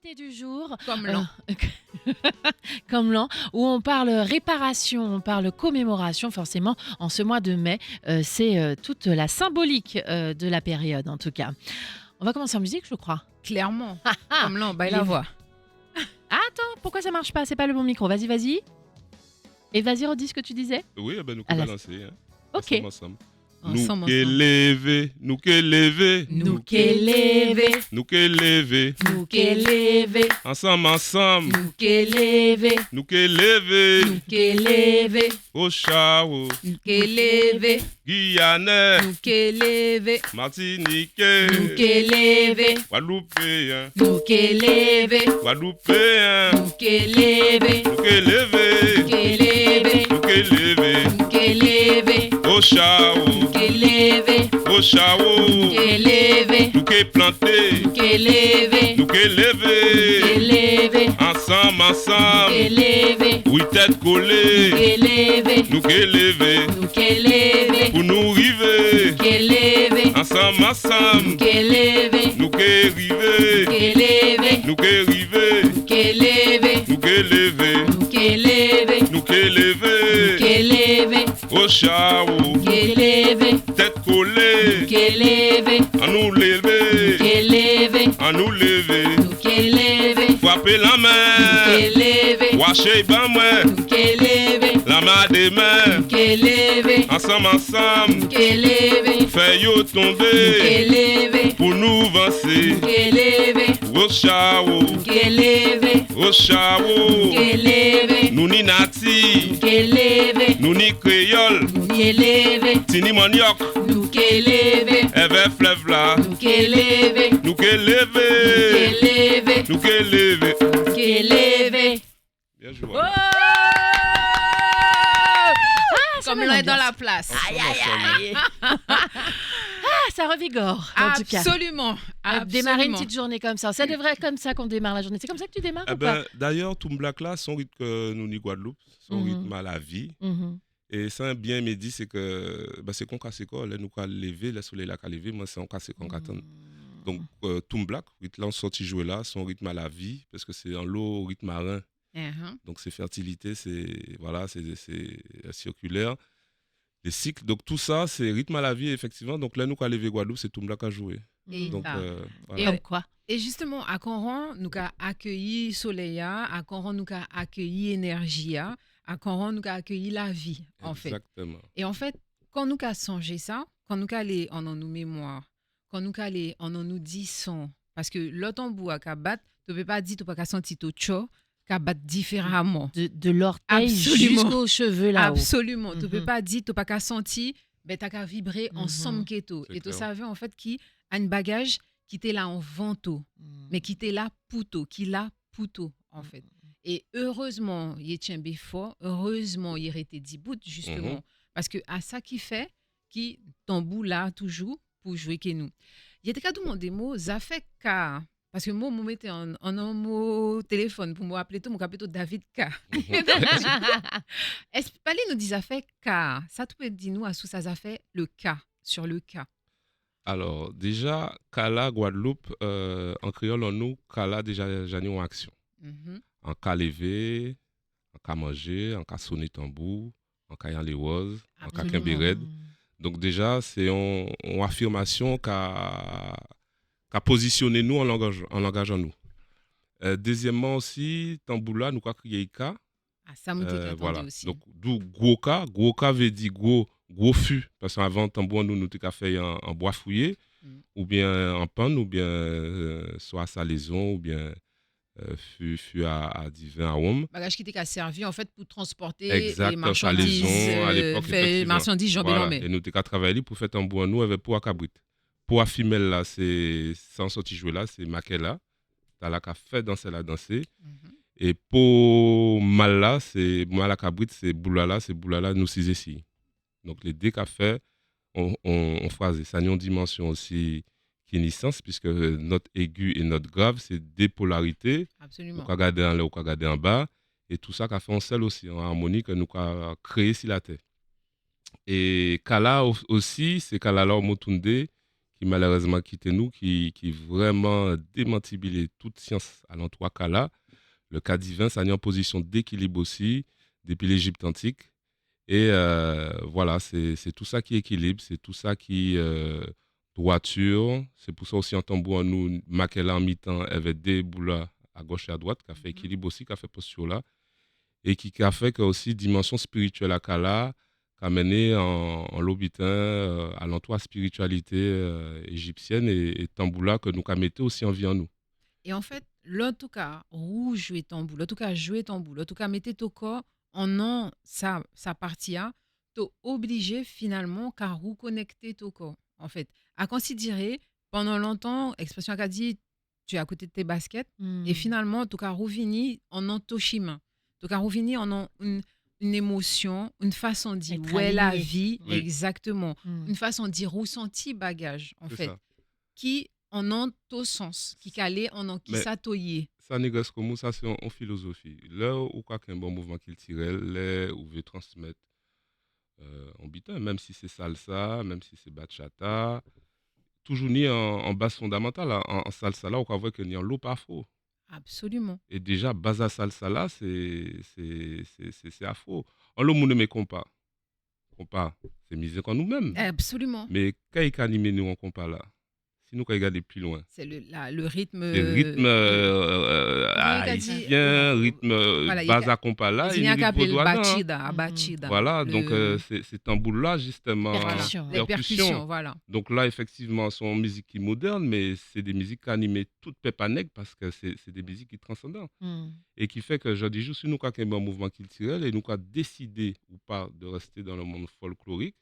invité du jour, Comme l'an. comme l'an, où on parle réparation, on parle commémoration, forcément, en ce mois de mai. C'est toute la symbolique de la période, en tout cas. On va commencer en musique, je crois. Clairement. Ah, Comme l'an, il la est- voix. Attends, pourquoi ça marche pas? C'est pas le bon micro. Vas-y. Et vas-y, redis ce que tu disais. Oui, eh ben, nous À la- pouvons balancer. Hein. Ok. Ensemble. Ensemble, Nous qui levé, Nous qui levé, Nous qui levé, nous qui levé. nous qui levé, Ensemble, nous qui levé, nous qui levé. nous qui levé, Au Chao, nous qui levé, Guyanais, nous qui levé, Martiniquais, nous qui levé, Guadeloupéen, nous qui levé, Guadeloupéen, nous qui levé, nous qui levé, nous qui levé, nous qui levé. nous qui levé, Au Chao, nous qui levé, au Chao, nous qui levé, nous qui planté, nous qui levé, nous qui nous qui levé. levé, Ensemble, nous qui ensemble, levé, oui, tête nous collée, qui levé, nous qui levé. nous qui levé, Pour nous river, nous qui levé, ensemble, ensemble, nous qui levé, nous qui river, nous qui levé, nous qui river, nous qui levé, nous qui lever, nous qui levé, nous qui lever. qui levé, Au Chao, qui levé, tête collée, qui levé, à nous lever, qui levé, à nous lever. nous qui levé, Frapper la qui main, levé, washer ben moi, nous qui levé, la main des mains, qui levé, ensemble, ensemble, qui levé, fait yo qui tomber, levé, pour nous avancer. qui levé, Au Chao, qui levé, au Chao, qui levé, nous ni nati, qui levé, nous ni créole, nous qui levé, tini maniok, nous qui levé, eve fleuve là, nous qui levé, nous qui qui levé, levé, nous qui levé. qui levé. Bien joué. Oh! ça Comme met l'on est dans l'ambiance. la place. Ça revigore, en tout cas. Absolument. Démarrer une Absolument. petite journée comme ça. Ça devrait être comme ça qu'on démarre la journée. C'est comme ça que tu démarres Eh ou pas? ben, d'ailleurs, tout black là, son rythme que nous ni Guadeloupe, son Mhm. rythme à la vie. Mhm. Et ça, bien me dit, c'est que c'est qu'on casse quoi, là, nous qu'à lever, le soleil là qu'à lever, moi, c'est on casse qu'on attend. Donc, tout black, rythme là, on sorti jouer là, son rythme à la vie, parce que c'est en l'eau, rythme marin. Donc, c'est fertilité, c'est circulaire. Les cycles, donc tout ça, c'est rythme à la vie, effectivement. Donc là, nous, qu'à lever Guadeloupe, c'est tout black à jouer. Et, Donc, ah. voilà. Comme quoi? Et justement, à Coran, nous avons accueilli Soleil, à Coran, nous avons accueilli énergie, à Coran, nous avons accueilli la vie, en fait. Exactement. Et en fait, quand nous avons songé ça, quand nous avons en nous mémoire, quand nous avons en nous dit son, parce que l'autre bout à battre, tu ne peux pas dire, tu ne peux pas sentir ton tcho, qu'à battre différemment. De l'orteil Absolument. jusqu'aux cheveux là-haut. Absolument. Tu ne peux Mhm. pas dire, tu ne peux pas sentir, mais tu as vibrer Mhm. ensemble. Keto. C'est Et tu clair. savais en fait qu'il a un bagage qui était là en vanto, mais qui était là pouto, qui l'a pouto en fait. Et heureusement, il tient bien fort, heureusement, il était dit bout justement. Mhm. Parce que à ça qui fait, qui tambour là toujours pour jouer que nous. Il était qu'à demander des mots, ça fait car. Parce que moi, je mettais en un mot téléphone pour m'appeler tout, mon capitaine David K. Est-ce que nous dit ça fait car? Ça, tu peux dire nous à sous ça, ça fait le cas, sur le cas. Alors, déjà, Kala, Guadeloupe, en créole, en nous, Kala, déjà, j'ai une action. Mhm. En cas lever, en cas manger, en cas sonner tambour, en cas y les roses, en cas Absolument. qu'un red. Donc déjà, c'est une affirmation qu'a positionné nous en langage en nous. Deuxièmement aussi, tambour là, nous avons crié Ika. Ah, ça me dit Voilà. aussi. Donc, d'où gros cas veut dire gros fût. Parce qu'avant, tambour, nous avons fait en bois fouillé, ou bien en panne, ou bien soit à salaison, ou bien fût à divin arôme. Bagage qui était servi en fait pour transporter Exact, les marchandises, salaison, à l'époque, faire effectivement. marchandises jambes Voilà. et Et nous avons travaillé pour faire tambour nous avec pour à cabrit. Pour à femelle là, c'est sans sortir jouer là, c'est Makela. T'as la qu'a fait danser la danser. Et pour mal là, c'est mal à cabrit, c'est boulala nous six ici. Donc les deux qu'a fait on phrase ça a une dimension aussi qui est naissance puisque notre aigu et notre grave c'est deux polarités. Absolument. On peut regarder en haut, on peut regarder en bas et tout ça qu'a fait en seul aussi en harmonie que nous a créé sur la terre. Et Kala aussi, c'est Kala Motunde qui malheureusement quitté nous, qui vraiment démantibulé toute science à l'endroit cas là. Le cas divin, ça est en position d'équilibre aussi, depuis l'Égypte antique. Et voilà, c'est tout ça qui équilibre, c'est tout ça qui droiture. C'est pour ça aussi en tambour, nous, Makela en mi-temps, avait des boulas à gauche et à droite, qui a fait équilibre aussi, qui a fait posture là, et qui a fait que aussi dimension spirituelle à Kala, qui a mené en Lobitin à l'entour spiritualité égyptienne et tamboula que nous a metté aussi en vie en nous. Et en fait, là, en tout cas, rouge jouer tambour, en tout cas, jouer tambour, en tout cas, mettez ton corps en an, sa partie A, t'es obligé finalement qu'à reconnecter ton corps. En fait, à considérer, pendant longtemps, expression qu'a dit, tu es à côté de tes baskets, et finalement, en tout cas, revenir en an toshima. En tout cas, revenir en an une émotion, une façon de dire, Être ouais, la aligné. vie, Oui. exactement. Une façon de dire, ressenti bagage, en C'est fait, ça. qui en ont tout sens, qui calait en ont qui Mais- s'atoyait. Ça négocie comme ça, c'est en philosophie. Là où quoi qu'un bon mouvement qu'il tirait, là où veut transmettre en bitin, même si c'est salsa, même si c'est bachata, toujours ni en base fondamentale, en salsa là, on voit qu'il y a l'eau pas afro. Absolument. Et déjà, base salsa là, c'est afro. En l'eau, ne me compas. Compas, c'est misé en nous-mêmes. Absolument. Mais quand il anime nous, on compas là. Si nous, quand regarder plus loin. C'est le rythme. C'est rythme comment il a dit, haïtien, rythme voilà, base à compas là, il y a il qu'à appeler le doigt dedans. bachida, bachida. Voilà, Le- donc c'est tambour-là, justement. Percussion. Les percussions, voilà. Donc là, effectivement, sont musique qui moderne, mais c'est des musiques animées toutes pépanègres parce que c'est des musiques qui transcendent. Et qui fait que je dis juste nous, quand un bon mouvement culturel, et nous, quand décider ou pas de rester dans le monde folklorique,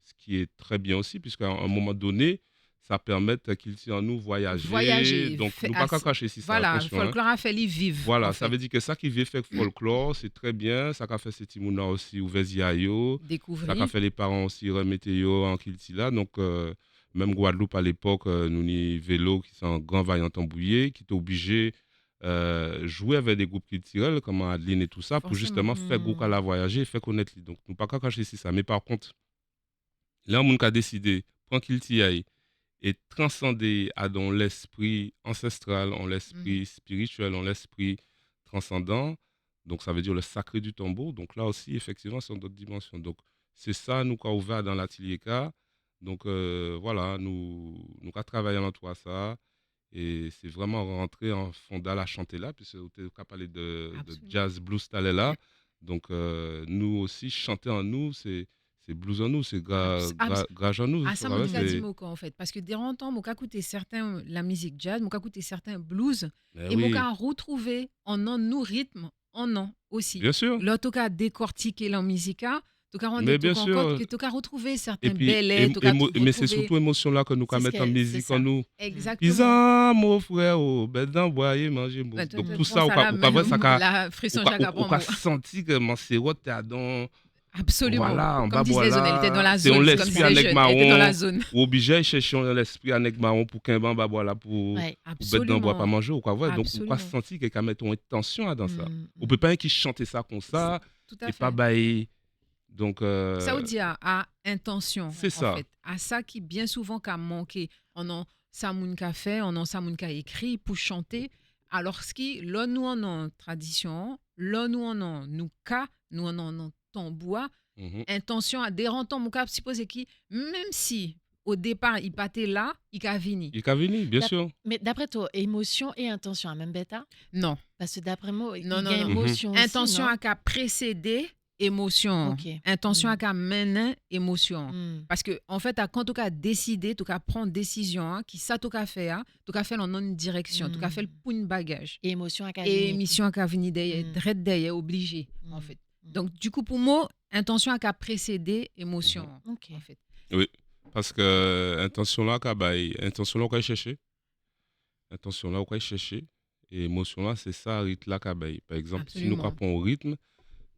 ce qui est très bien aussi, puisqu'à un moment donné, ça permet qu'il en nous voyager. Donc, nous pas qu'à cacher si ça. Voilà, le Attention, hein. folklore a fait les vivre. Voilà, en ça fait. veut dire que ça qui vient faire folklore, c'est très bien. Ça qu'a fait ces timouna aussi, ou Véziayo. Ça Découvrir. qu'a fait les parents aussi, remettre yo en Kiltila. Donc, même Guadeloupe à l'époque, nous ni vélo qui sont grand vaillant tambouillé, qui est obligé jouer avec des groupes culturels comme Adeline et tout ça, pour Forcément. justement faire groupe à la voyager et faire connaître. Donc, nous pas qu'à cacher si ça. Mais par contre, là, on a décidé, prendre Kiltiaï et transcender à dans l'esprit ancestral, en l'esprit spirituel, en l'esprit transcendant. Donc, ça veut dire le sacré du tambour. Donc, là aussi, effectivement, c'est d'autres dimensions. Donc, c'est ça, nous, qu'a ouvert dans l'atelier K. Donc, voilà, nous avons travaillé en tout ça. Et c'est vraiment rentré en fondal à chanter là, puisque vous avez parlé de Absolument. jazz, blues, là. Donc, nous aussi, chanter en nous, c'est blues en nous, c'est grage en nous. Ah, ça Ouais, m'a c'est- dit Moka, en fait. Parce que des temps, moi, écouté certains, la musique jazz, moi, écouté certains blues, Mais et oui, moi, retrouvé en un nous rythme, en an aussi. bien sûr. Là, tu as décortiqué la musique, tu as rendu Mais bien compte sûr. que tu as retrouvé Et certains puis, belles, mais c'est surtout émotion là que nous C'est avons ce mettre en qu'elle- musique c'est en ça. nous. Exactement. Pisa, mon frère, oh, ben d'envoyer manger. Ouais, Donc tu tout ça, prends on va voir ça, la frisson on jacapon. a senti que mon cerveau était dans. Absolument. Voilà, en bas, Comme disent les voilà. zones, elle était dans la C'est zone. on c'est laisse comme plus si les avec jeunes marron. étaient dans la zone. Ou obligé de chercher l'esprit avec marron pour qu'un ban, bah voilà, pour Ouais. bête d'en bois pas manger ou quoi. Ouais, donc on Absolument. a senti que quelqu'un met ton intention dans ça. Mm, On peut pas qui chanter ça comme ça Tout à et fait. pas bailler. Donc. Ça veut dire à intention. C'est ça. En fait. À ça qui, bien souvent, qu'a manqué. On a ça moun qu'a fait, on a ça moun qu'a écrit pour chanter. Alors, ce qui, là, nous, on a tradition, là, nous, on a nous cas, nous, on a tambour, intention à dérantant, mon cap, supposé qui, même si au départ, il partait là, il a fini. Il est venu, bien sûr. Mais d'après toi, émotion et intention, à même bêta? Non. Parce que d'après moi, il y Non, a non, non. émotion aussi, Intention non? à qu'à précéder émotion. Ok. Intention Mm. à qu'à mener émotion. Mm. Parce que, en fait, quand tu as décidé, tu as prendre décision, qui ça tu as fait, tu as fait en une direction, tu as fait le pour une bagage. Et émotion à Et mission à venir derrière, Mm. direct derrière, obligé, en Mm. fait. Mm. Donc, du coup, pour moi, intention à précéder émotion, Ok. en fait. Parce que intention là, intention là, on va chercher. Intention là, on va chercher. Et émotion là, c'est ça, rythme là, par exemple, si nous Absolument. prenons au rythme,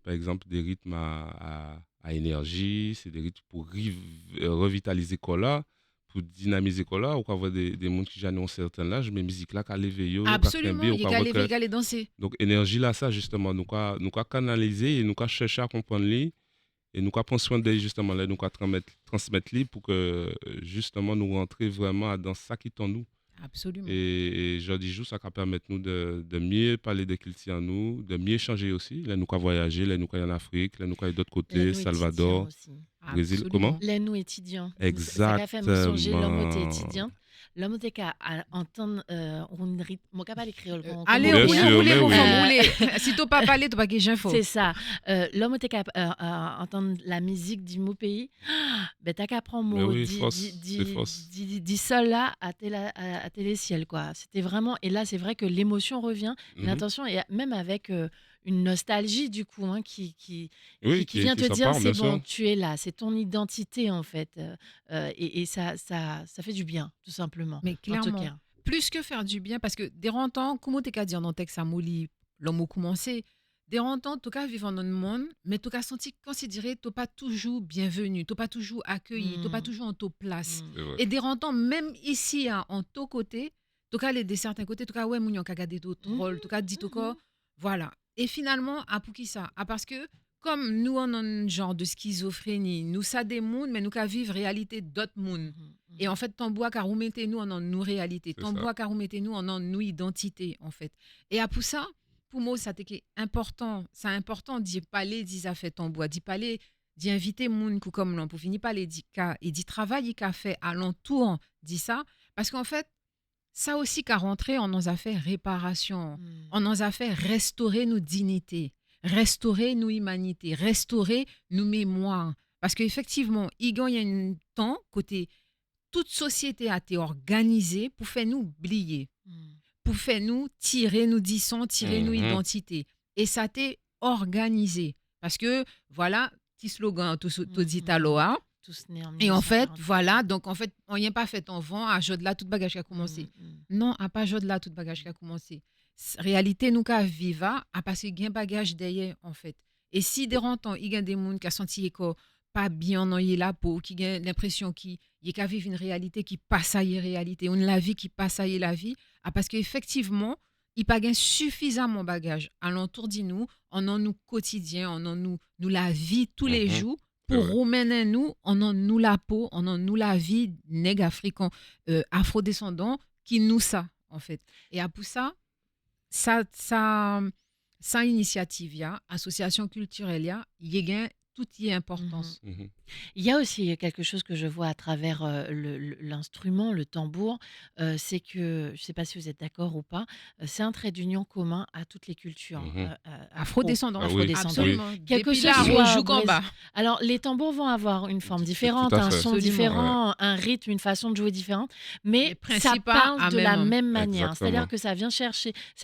par exemple, des rythmes à énergie, c'est des rythmes pour revitaliser Kola, pour dynamiser Kola, ou qu'on voit des gens qui ont un certain âge, mais musique là, qu'à lever, yo, Absolument, qu'à il y a les danser. donc énergie là, ça justement, nous avons canaliser et nous avons chercher à comprendre lui et nous prendre soin d'elle justement là, nous transmettre lui pour que justement nous rentrer vraiment dans ça qui est en nous. Absolument. Et je dis juste ça va permettre nous de mieux parler de culture en nous, de mieux changer aussi. Là nous voyager, là nous aller en Afrique, là nous aller d'autres côtés, Nous étudiants Salvador, aussi. Brésil. Absolument. Comment? Les nous étudiants. Ça a fait me songer l'homme était étudiant. L'homme était qu'à entendre un rythme. Moi, je ne pas créole. Allez, Bien roulez, sûr, roulez, mais mon oui. femme, roulez. Si tu pas parlé, tu pas que j'info. C'est ça. L'homme était qu'à entendre la musique du mot pays. Ben, t'as qu'à prendre Mais mot oui, c'est force. dit seul là à télé ciel quoi. C'était vraiment et là c'est vrai que l'émotion revient. Mais attention et même avec une nostalgie du coup hein, qui vient te dire s'empare, c'est bien bon sûr. tu es là, c'est ton identité en fait et ça fait du bien tout simplement. Mais En tout clairement, cas. plus que faire du bien, parce que des temps, comment t'es qu'à dire dans le texte à Mouli, l'homme a commencé, des temps, tu qu'à vivre dans un monde, mais tu qu'à sentir considéré, tu pas toujours bienvenu, tu pas toujours accueilli, tu pas toujours en ta place. C'est vrai. Et des temps, même ici, hein, en ton côté, tu qu'à aller de certains côtés, tu qu'à ouais, mounion, qu'à garder d'autres rôles, tu qu'à dire tout corps, voilà. Et finalement, à pour qui ça? Parce que, comme nous, on a un genre de schizophrénie, nous, ça des mondes, mais nous qu'à vivre réalité d'autres mondes. Et en fait, ton bois car nous en nous réalité. C'est Ton ça. bois car nous en nous identité en fait. Et à pour ça, pour moi ça c'est important, c'est important d'y parler d'y fait ton bois, d'y parler, d'y inviter moun kou comme l'on pour finir par les et d'y travailler qu'a fait alentour dit ça parce qu'en fait ça aussi qu'a rentré en nos affaires réparation, en nos affaires restaurer nos dignités, restaurer nos humanités, restaurer nos mémoires parce qu'effectivement, il y a un temps côté toute société a été organisée pour faire nous oublier, pour faire nous tirer nous dissons, tirer nous identité. Et ça a été organisé. Parce que, voilà, petit slogan, tout dit à l'OA. Et en fait, voilà, donc en fait, on n'y a pas fait en vent, à jeu de là, toute bagage qui a commencé. Non, à pas jeu de là, toute bagage qui a commencé. Réalité, nous qu'à vivre, à parce qu'il y a un bagage derrière, en fait. Et si des rentants, il y a des gens qui ont senti que pas bien dans la peau, qui ont l'impression qu'il y a qu'à vivre une réalité qui passe à y réalité, une la vie qui passe à y la vie, parce qu'effectivement, il n'y a pas suffisamment de bagage alentour de nous, on en nous quotidien, on en nous la vie tous les jours, pour remettre nous, on en nous la peau, on en nous la vie nègre africain, afrodescendant, qui nous ça, en fait. Et à pour ça initiative, il y a association culturelle, il y a toute y importance. Il y a aussi quelque chose que je vois à travers l'instrument, le tambour, c'est que, je ne sais pas si vous êtes d'accord ou pas, c'est un trait d'union commun à toutes les cultures. Afrodescendants. Ah oui. Absolument. Quelque Depuis chose là, soit on joue en bas. Alors, les tambours vont avoir une forme différente, Tout à un fait. son Absolument, différent, un rythme, une façon de jouer différente, mais Les ça principaux parle à de la même même manière. Exactement. C'est-à-dire que ça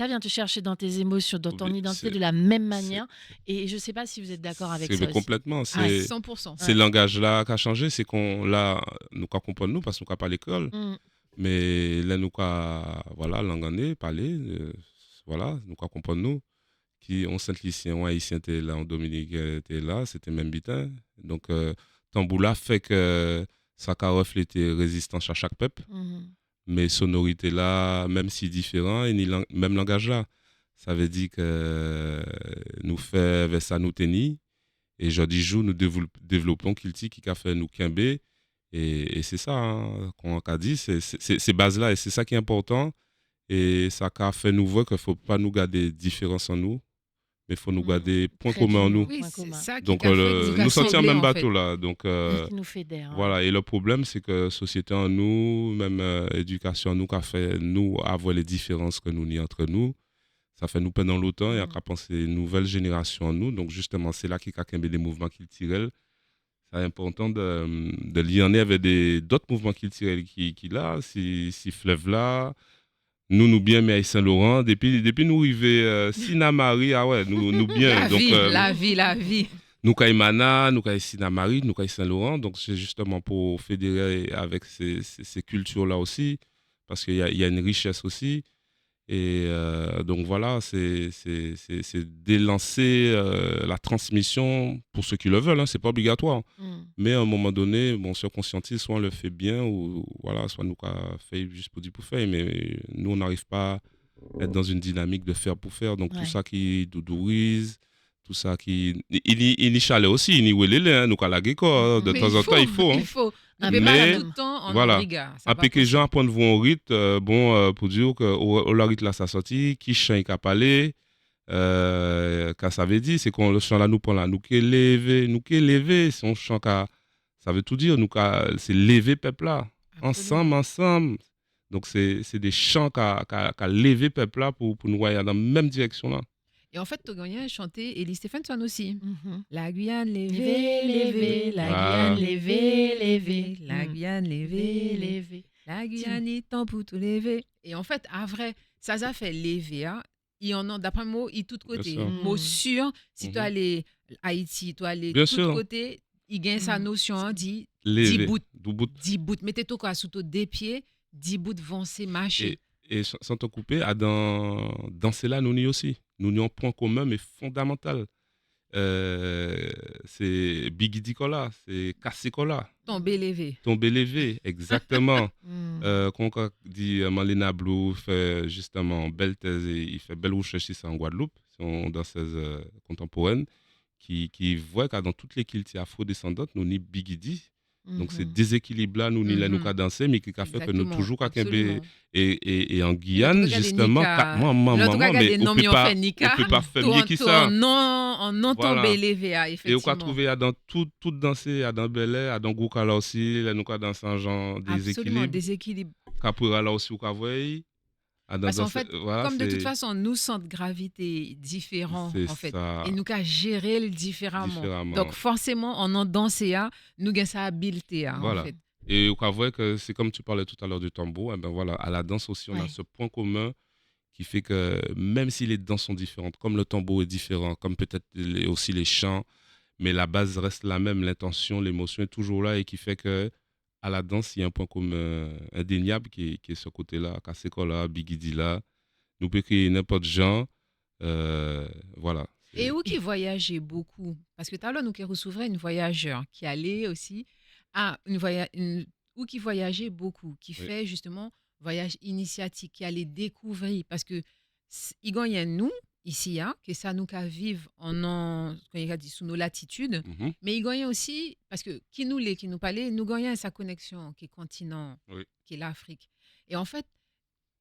vient te chercher dans tes émotions, dans ton Oui, identité c'est- de la même manière. Et je ne sais pas si vous êtes d'accord avec C'est ça aussi. complètement. À 100%. C'est le langage là qui a changé, c'est qu'on là nous qu'à comprendre nous parce qu'on n'a pas l'école, Mm. mais là nous qu'à voilà langue en est parler, voilà nous qu'à comprendre nous qui on Saint-Lucien, on haïtien était là, en Dominique était là, c'était même bitin. Donc tamboula fait que ça a reflété résistance à chaque peuple, Mhm. mais sonorité là même si différent et même langage là, ça veut dire que nous fait vers ça nous tenir. Et jeudi jour, nous développons Kilti qui a fait nous Kimbé. Et c'est ça hein, qu'on a dit, c'est ces bases-là. Et c'est ça qui est important. Et ça a fait nous voir qu'il ne faut pas nous garder différence en nous, mais il faut nous garder points Très communs en d'union. nous. Oui, Point c'est commun. ça qui Donc, a fait nous sortir rassembler, même en bateau fait. là. Donc, Qui nous fédère. hein. voilà. Et le problème, c'est que société en nous, même éducation en nous, qu'a fait nous avoir les différences que nous n'y entre nous. Ça fait nous pendant longtemps et on a pensé une nouvelle génération en nous. Donc, justement, c'est là qu'il y a des mouvements culturels. C'est important de lier en avec d'autres mouvements culturels qui là, si Fleuve là, nous bien, mais à Saint-Laurent, depuis nous arrivés, Sinamari, ah ouais, nous bien. La Donc, vie, la vie. nous Caïmana, nous Sinamari, nous Saint-Laurent. Donc, c'est justement pour fédérer avec ces cultures-là aussi, parce qu'il y a une richesse aussi. Et donc voilà, c'est d'élancer la transmission pour ceux qui le veulent, hein, c'est pas obligatoire. Mm. Mais à un moment donné, bon, se conscientise, soit on le fait bien, ou voilà, soit nous on fait juste pour dire pour faire, mais nous on n'arrive pas à être dans une dynamique de faire pour faire. Donc tout Ouais. ça qui doudourise, tout ça qui il y chalait aussi, il y welele hein, nous kalaguer quoi, de Mais temps en temps il faut hein. Il faut. Ah, Ne peut mais- pas tout le temps en Voilà. riga. Après que les gens apprennent vont au rythme, pour dire que au rythme là ça sorti, qui chante qui a parlé, quand ça veut dire, c'est qu'on le chant là nous prend là, nous qui levé, c'est un chant ça veut tout dire, c'est lever peuple là, ensemble. Donc c'est des chants qui levé peuple là pour nous voyer dans la même direction là. Et en fait, Togonia a chanté Elie Stephenson aussi. Mhm. La Guyane Lévé, levée, lévé, la Ah. Guyane levée, levée, la Mm. Guyane levée, levée, la Guyane est temps pour tout lever. Et en fait, à vrai, ça a fait lever. Hein. Il y en a, d'après moi, il tout côté. sûr. Mot sûr, si tu Mhm. allais Haïti, tu allais Bien tout sûr. côté, il gagne sa Mm. notion, hein, dit Lever, bouts. du bout. 10 bouts. Mettez tout quoi sous toi des pieds, 10 bouts vancés, marcher. Et sans te couper, dans cela, nous n'y aussi. Nous n'y un point commun, mais fondamental. C'est Biggie Dicola, c'est Cassicola, Tomber, lever. tomber levé, exactement. Mm. Quand on dit Malina Blue fait justement belle thèse et il fait belle recherche ici en Guadeloupe, c'est une danseuse contemporaine qui voit que dans toutes les cultures afro-descendantes, nous n'y Biggie Di. Donc, c'est Mhm. déséquilibre là, nous n'y nous qu'à danser, mais qui a fait que nous Exactement, toujours qu'à absolument. et en Guyane, L'autre gars des justement, Nika. maman, L'autre gars mais des noms, mais on fait Nika. on peut pas faire Toi, mieux que toi, ça. en non Voilà. tombé levé, Et on effectivement. peut trouver à dans tout danser, à dans Bel Air, à dans Goukala aussi, là nous qu'à danser en genre Absolument, déséquilibre. déséquilibre. Capoeira là aussi, ou Kavoy. Parce qu'en fait, voilà, comme de toute c'est façon, nous centres de gravité différents, c'est en fait. ça. Et nous qu'à gérer le différemment. Différemment. Donc, forcément, en dansé, nous avons sa habileté, en Voilà. fait. Et au Kavoy, que c'est comme tu parlais tout à l'heure du tambour, et ben voilà, à la danse aussi, on a Ouais. ce point commun qui fait que même si les danses sont différentes, comme le tambour est différent, comme peut-être aussi les chants, mais la base reste la même, l'intention, l'émotion est toujours là et qui fait que à la danse, il y a un point commun indéniable qui est ce côté-là, Kassekola, Bigidi là, nous peut créer n'importe genre, voilà. Et où qui voyageait beaucoup? Parce que tout à l'heure, nous qui recevrions une voyageur qui allait aussi à ou qui voyageait beaucoup, qui Oui. fait justement voyage initiatique, qui allait découvrir. Parce que il y a nous, ici, hein, que ça nous qu'à vivre quand il a dit sous nos latitudes, Mhm. mais il y a aussi, parce que qui nous parlait, nous gagnons sa connexion, qui est continent, Oui. qui est l'Afrique. Et en fait,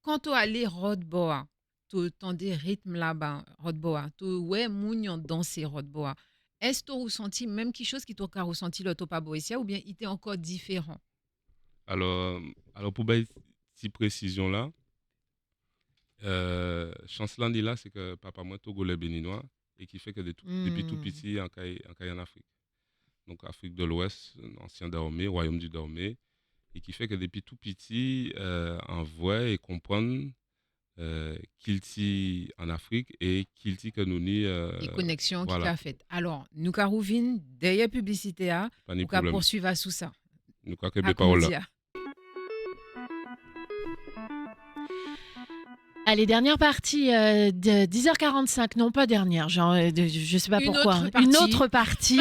quand on allait Rodboa, tu entendais rythme là-bas, Rodboa, tu ouais, mounion danser Rodboa. Est-ce que tu as ressenti même quelque chose qui t'a ressenti le topa ici ou bien il était encore différent? Alors pour une petite précision là, Chanceland dit là, c'est que papa moi togolais béninois et qui fait que depuis tout petit en Afrique. Donc Afrique de l'Ouest, ancien Dahomey, royaume du Dahomey, et qui fait que depuis tout petit, on voit et comprendre qu'il t'y en Afrique et qu'il t'y que nous ni Les connexions voilà. qu'il a faites. Alors, nous carouvine, derrière publicité, pas ni nous problème. poursuivre à sous ça. Nous quoi que À des paroles là. Condia. Allez, dernière partie de 10h45. Non, pas dernière, genre, je sais pas Une pourquoi. autre Une partie. autre partie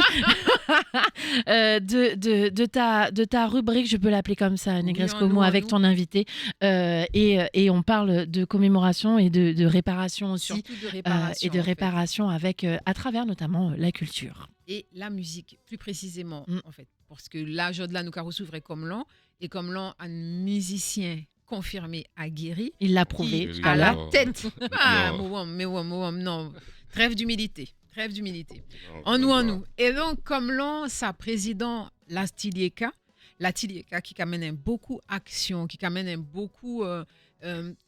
de ta rubrique, je peux l'appeler comme ça, Negresco en nous, Mo, en avec nous. ton invité. Et on parle de commémoration et de réparation aussi. Surtout de réparation. Et de en fait. réparation avec, à travers notamment la culture. Et la musique, plus précisément, Mm. en fait. Parce que là, je de là, nous avons s'ouvrir comme l'an, et comme l'an, un musicien confirmé, aguerri, Il l'a prouvé Oui, tout à à la l'heure. tête. Ah, Non. non. Trêve d'humilité. Trêve d'humilité. Non, En non. nous. Et donc, comme l'on, sa président, la Tilieka qui amène beaucoup d'action, qui amène beaucoup,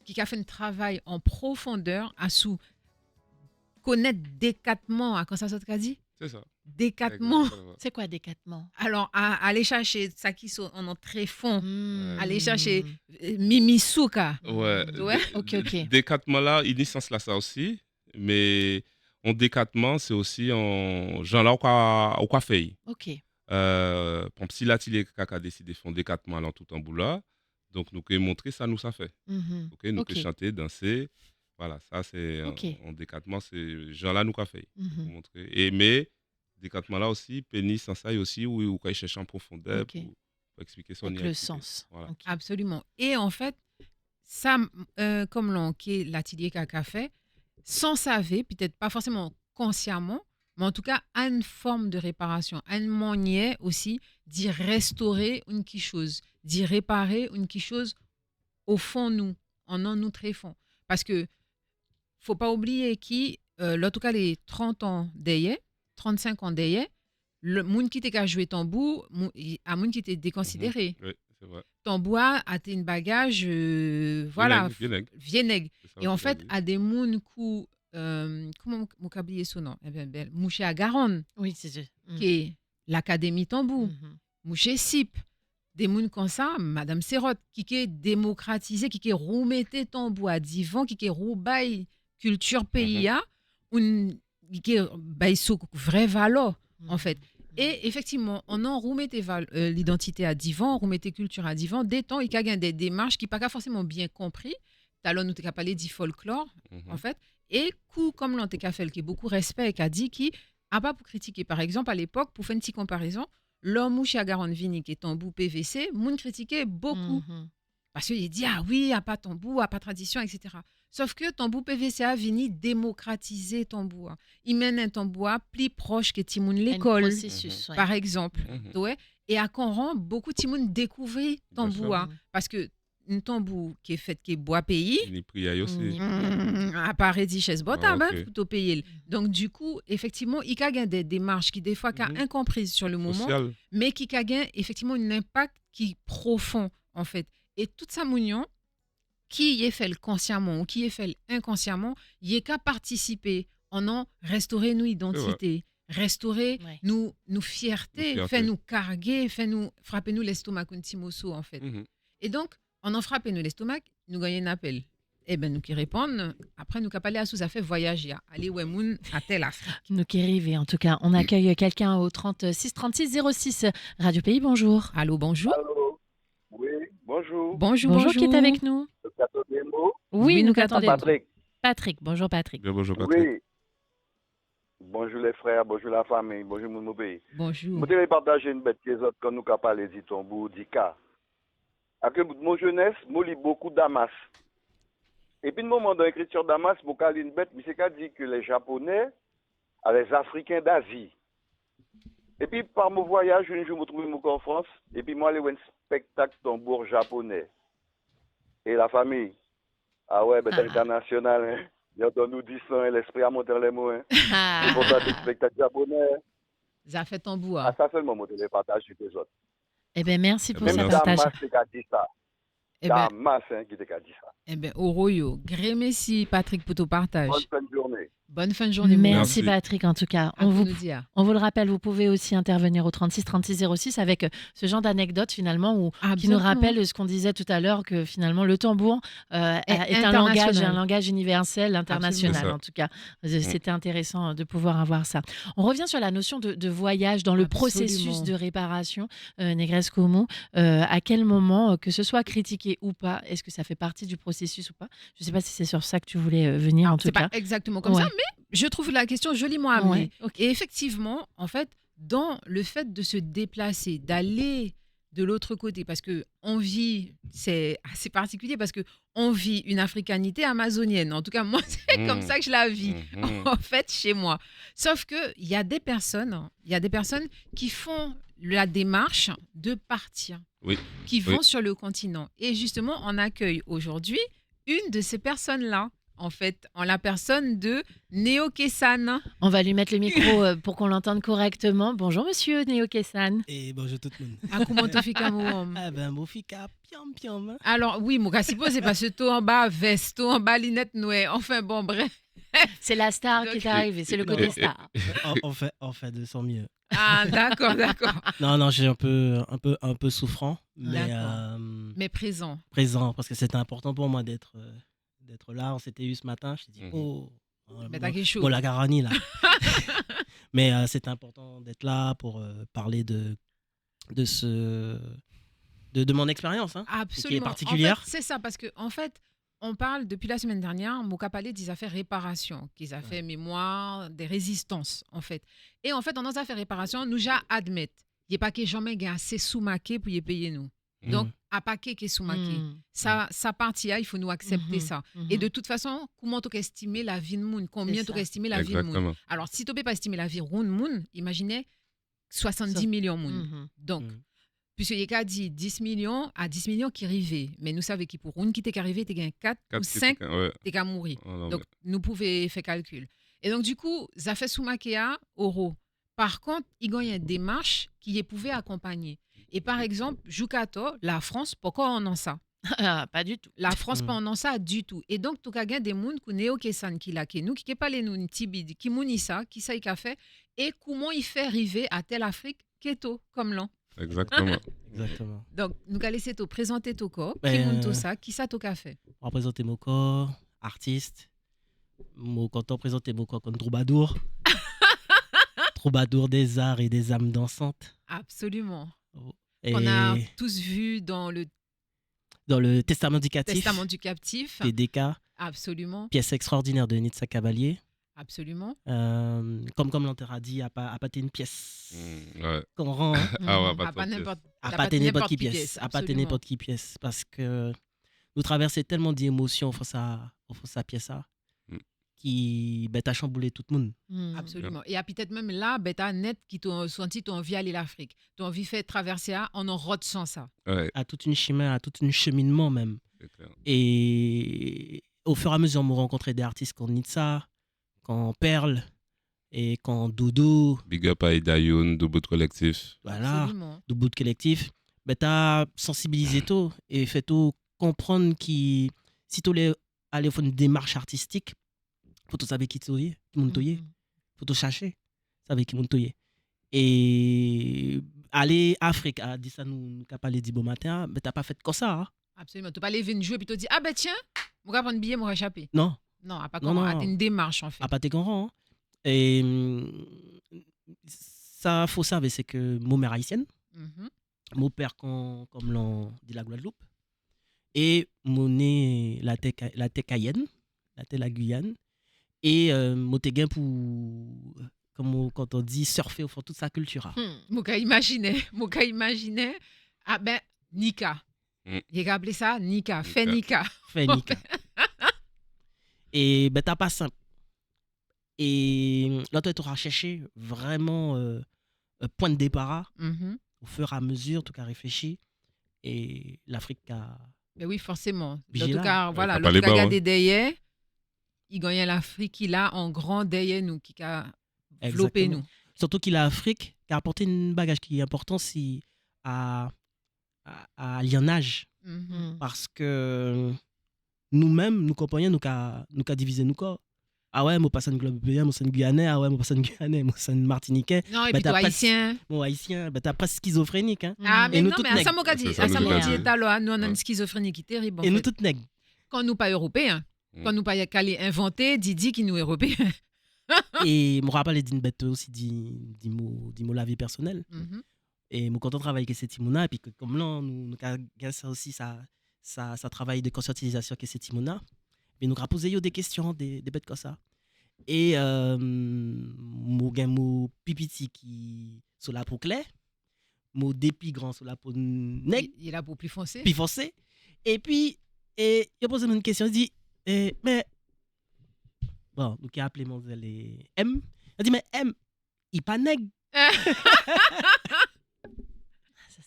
qui a fait un travail en profondeur à sous connaître décatement, à quand ça s'est dit? C'est ça. Décatement. Exactement. C'est quoi décatement? Alors, à aller chercher ça qui sont en très fond, Mmh. aller chercher Mimisuka. Ouais. Ouais. Ok. Décatement là, il y a sens là ça aussi, mais en décatement, c'est aussi en genre là au quoi fait. Ok. Par exemple, si l'atelier a décidé de faire un décatement là tout en bout là, donc nous pouvons montrer ça nous ça fait. Mhm. OK, nous Ok. pouvons chanter, danser. Voilà, ça c'est Ok. en décatement, c'est genre là nous qu'a fait. Mhm. Pour montrer. Et mais décatement là aussi, pénis sans ça aussi où quand il cherche en profondeur Ok. pour expliquer son Avec le sens. Voilà. Ok. Absolument. Et en fait, ça, comme l'on qui est l'atelier qu'a fait, sans savoir, peut-être pas forcément consciemment, Mais en tout cas, à une forme de réparation, à une manière aussi d'y restaurer une qui chose, d'y réparer une qui chose au fond nous, en un nous très fond. Parce que faut pas oublier en tout cas les 30 ans d'hier, 35 ans d'hier, le monde qui était joué tambour, à monde qui était déconsidéré. Oui, c'est vrai. Tambour a été une bagage, voilà, vieux nègre. C'est ça, Et en faut fait, dire. à des mouns qui, comment mon oublié son nom? Eh bien, Mouché à Garonne, Oui, c'est ça. qui est l'Académie Tambour, Mhm. Mouché Sip, des mouns comme ça, Madame Serrotte, qui est démocratisé, qui est remetté tambour à divan, qui est roubaille culture pays, qui est bail sous vraie valeur, en fait. Et effectivement, on en remettait l'identité à divan, on remettait culture à divan, des temps, il y a des démarches qui pas forcément bien compris. Talon nous t'ai parlé du folklore, en fait. Et coup, comme l'on t'a fait, qui est beaucoup respect, qui a dit qui, à pas pour critiquer, par exemple, à l'époque, pour faire une petite comparaison, l'homme mouché à Garonne-Vini, qui est tambour PVC, moun critiquait beaucoup. Mhm. Parce qu'il dit, ah oui, à pas tambour, à pas tradition, etc. Sauf que tambour PVC a venu démocratiser tambour. Il mène un tambour plus proche que Timoun Un l'école, processus, ouais. par exemple. Mhm. Ouais. Et à Coran, beaucoup de Timoun découvrir Bien sûr. tambour. Parce que une tambour qui est faite, qui est bois pays, Ni priaille aussi. Ni- à part chez Botab, Ah, ok. plutôt payé. Donc, du coup, effectivement, il y a des démarches qui, des fois, sont Mhm. incomprises sur le moment, Social. mais qui a effectivement un impact qui est profond, en fait. Et toute sa mounion, qui y est fait consciemment ou qui est fait inconsciemment, y est qu'à participer en restaurer nos identités, restaurer Ouais. nos Nos fiertés, fiertés. fait nous carguer, fait nous frapper nous l'estomac un petit morceau, en fait. Mhm. Et donc, en frappant nous l'estomac, nous gagnons un appel. Eh bien, nous qui répondons, après, nous capons aller à sous-affaire voyager. Aller où moun à tel Afrique. Nous qui arrivent, en tout cas, on accueille quelqu'un au 36 36 06 Radio Pays. Bonjour. Allô, bonjour. Allô? Oui, bonjour. Bonjour, Bonjour, qui est avec nous? Le plateau des mots. Oui, nous qu'attendons. qu'attendons. Patrick. Patrick. Bonjour, Patrick. Bien, bonjour, Patrick. Oui. Bonjour les frères, bonjour la famille, bonjour mon pays. Bonjour. Je vais partager une bête qui autres quand nous avons parlé du tombeau, du cas. Après mon jeunesse, je lis beaucoup Damas. Et puis, le moment de l'écriture Damas, je lis une bête, mais c'est qu'à dire que les Japonais, les Africains d'Asie. Et puis, par mon voyage, un jour, je me trouve en France, et puis moi, j'ai un spectacle tambour japonais. Et la famille, ah ouais, c'est international, hein. Ils ont nous 10 ans, l'esprit à monter les mots, hein. Ah. C'est pour ça que le spectacle japonais, Ça fait ton bout. à ça seulement, je les partage sur les autres. Eh bien, merci pour Même ce merci. partage. Damas, c'est qu'à dire ça. Eh bien, Damas, hein, qui t'a dit ça. Oroyo. Gré merci, Patrick, pour ton partage. Bonne fin de journée. Bonne fin de journée, mon Merci, Merci. Patrick, en tout cas. À On vous vous, nous dire. on vous le rappelle, vous pouvez aussi intervenir au 36 36 06 avec ce genre d'anecdote finalement où, qui nous Absolument. rappelle ce qu'on disait tout à l'heure, que finalement le tambour est un international. langage universel, international Absolument. en tout cas. C'était intéressant de pouvoir avoir ça. On revient sur la notion de voyage dans le Absolument. processus de réparation, Negresco. À quel moment, que ce soit critiqué ou pas, est-ce que ça fait partie du processus ou pas? Je ne sais pas si c'est sur ça que tu voulais venir en tout C'est cas. pas exactement comme Ouais. ça, mais je trouve la question joliment amenée. Ouais, ok. Et effectivement, en fait, dans le fait de se déplacer, d'aller de l'autre côté, parce que on vit, c'est assez particulier, parce que on vit une africanité amazonienne. En tout cas, moi, c'est comme ça que je la vis, Mhm. en fait, chez moi. Sauf que il y a des personnes qui font la démarche de partir, Oui. qui vont Oui. sur le continent. Et justement, on accueille aujourd'hui une de ces personnes-là, en fait, en la personne de Néo Kessan. On va lui mettre le micro pour qu'on l'entende correctement. Bonjour monsieur Néo Kessan. Et bonjour tout le monde. Ah, comment t'as fait comme homme? Ah ben, mon fika, piam piam. hein. Alors, oui, mon gars, c'est parce que tout en bas, veste, tout en bas, linette noire. Enfin, bon, bref. C'est la star qui est arrivée, c'est le côté star. On fait de son mieux. Ah, d'accord, d'accord. Non, j'ai un peu souffrant, mais D'accord. Mais présent. présent parce que c'était important pour moi d'être là. On s'était eu ce matin. Je dit Mhm. Mais t'as quelque chose. bon la Garani là. Mais c'était important d'être là pour parler de mon expérience, hein, Absolument. qui est particulière. En fait, c'est ça, parce que en fait, on parle depuis la semaine dernière, Moka parlait des affaires réparation, qu'ils a fait mémoire, des résistances, en fait. Et en fait, dans nos affaires réparation, nous ja admettre, il n'y a pas que jamais assez sous-maqué pour y payer nous. Donc, à paquet qui est sous maquet. Ça partie là, il faut nous accepter ça. Et de toute façon, comment tu estimer la vie de monde? Combien tu estimer la vie de monde? Exactement. Alors, si tu ne peux pas estimer la vie de monde, imaginez 70 millions de monde. Donc, puisque il y a dit 10 millions à 10 millions qui arrivaient. Mais nous savons que pour une qui est arrivé, tu as 4 ou 5 qui est mourir. Donc, nous pouvons faire calcul. Et donc, du coup, ça fait sous maquia euro. Par contre, il y a une démarche qui pouvait accompagner. Et par exemple, Jukato, la France, pourquoi on en ça? Pas du tout. La France, pas en ça du tout. Et donc, tu as des gens qui néo kesan qui la nous qui pas les nous tibid, qui mouni ça, qui ça il a fait et comment il fait arriver à telle Afrique keto comme l'an. Exactement. Exactement. Donc, nous allons laisser te présenter ton corps, qui Ben, monte ça, qui ça t'a fait. On va présenter mon corps, artiste. Quand on présente mon corps comme troubadour. Troubadour des arts et des âmes dansantes. Absolument. Et On a tous vu dans le dans le Testament du captif, Testament du captif. TDK, Absolument. pièce extraordinaire de Nitsa Cavalier. Absolument. Comme l'Anter a dit, à pas une pièce. Ouais. Qu'on rend, hein. Ah ouais, À pas pas n'importe À t'as pas pas n'importe qui qui pièce. À pas absolument. n'importe qui pièce. Parce que nous traversons tellement d'émotions au fond sa pièce là, qui t'as chamboulé tout le monde. Absolument. Et à peut-être même là, t'as net qui t'ont senti, t'as envie d'aller l'Afrique. T'as envie de faire traverser ça en route sans ça. Ouais, À toute une chemin, à tout un cheminement même. c'est clair. Et au fur et à mesure, on rencontrait des artistes comme Nitsa, comme Perle et comme Dodo, Big up à Idayoun, Doubout Collectif. voilà, Absolument. de bout de collectif. T'as sensibilisé tout et fait tout comprendre que si tu aller faire une démarche artistique, faut tout savoir qui tu es, qui monte faut tout chercher, savoir qui monte et aller Afrique, a dit ça nous qu'a parlé du bon matin, mais t'as pas fait comme ça, hein? Absolument. Tu pas lever une jouer et puis tu dis ah ben tiens, je vais prendre un billet, je vais échapper. Non, Non, à pas Non, comment. non. C'est une démarche en fait. à pas tes grands, hein. Et ça faut savoir c'est que mon mère haïtienne, Mhm. mon père comme l'on dit la Guadeloupe et mon nez la tête cayenne, la tête la Guyane et mon te gain pour comme quand on dit surfer au fond toute sa culture. Moi imaginer. Ah ben Nika. Il a appelé ça Nika. Fait Nika. Fait Nika. Et t'as pas simple. Et là tu auras cherché vraiment un point de départ Mhm. au fur et à mesure tout cas réfléchi et l'Afrique a Ben oui, forcément. En Vigila. tout cas, voilà, t'as le pas les gars bords, regardé derrière, il gagne l'Afrique, il a en grand derrière nous, qui a développé Exactement. nous. surtout qu'il a Afrique qui a apporté un bagage qui est important c'est à lienage Mhm. parce que nous-mêmes nous comprenons nous qu'a divisé nous corps. Ah ouais, moi passe un globe européen, moi c'est un Guyanais, ah ouais, moi passe un Guyanais, moi c'est un Martiniquais, Non, et Ben, puis t'as toi, pas- haïtien. moi haïtien, t'as presque schizophrénique hein. Ah, mais nous non, toutes mais à ça, nègres. m'a dit, C'est ça, à ça, nous m'a toutes dit, nègres. alors, nous, on a une Ouais. schizophrénie qui est terrible. En Et nous fait. toutes nègres. Quand nous pas européens, quand nous pas qu'aller inventer, Didi qui nous européens. Et je me rappelle d'une bête aussi dit mot la vie personnelle. Mhm. Et je content de travailler avec ces Timona et puis que comme là nous avons ça aussi ça travail de conscientisation que ces Timona. Mais nous avons posé des questions des bêtes comme ça. Et mon pipiti qui sur la peau claire, mon dépi grand sur la peau nègre, Il est là pour plus foncer. puis foncé. Et puis il a posé une question, il dit mais bon, nous qui a appelé mon M, il dit mais M, il pas nègre.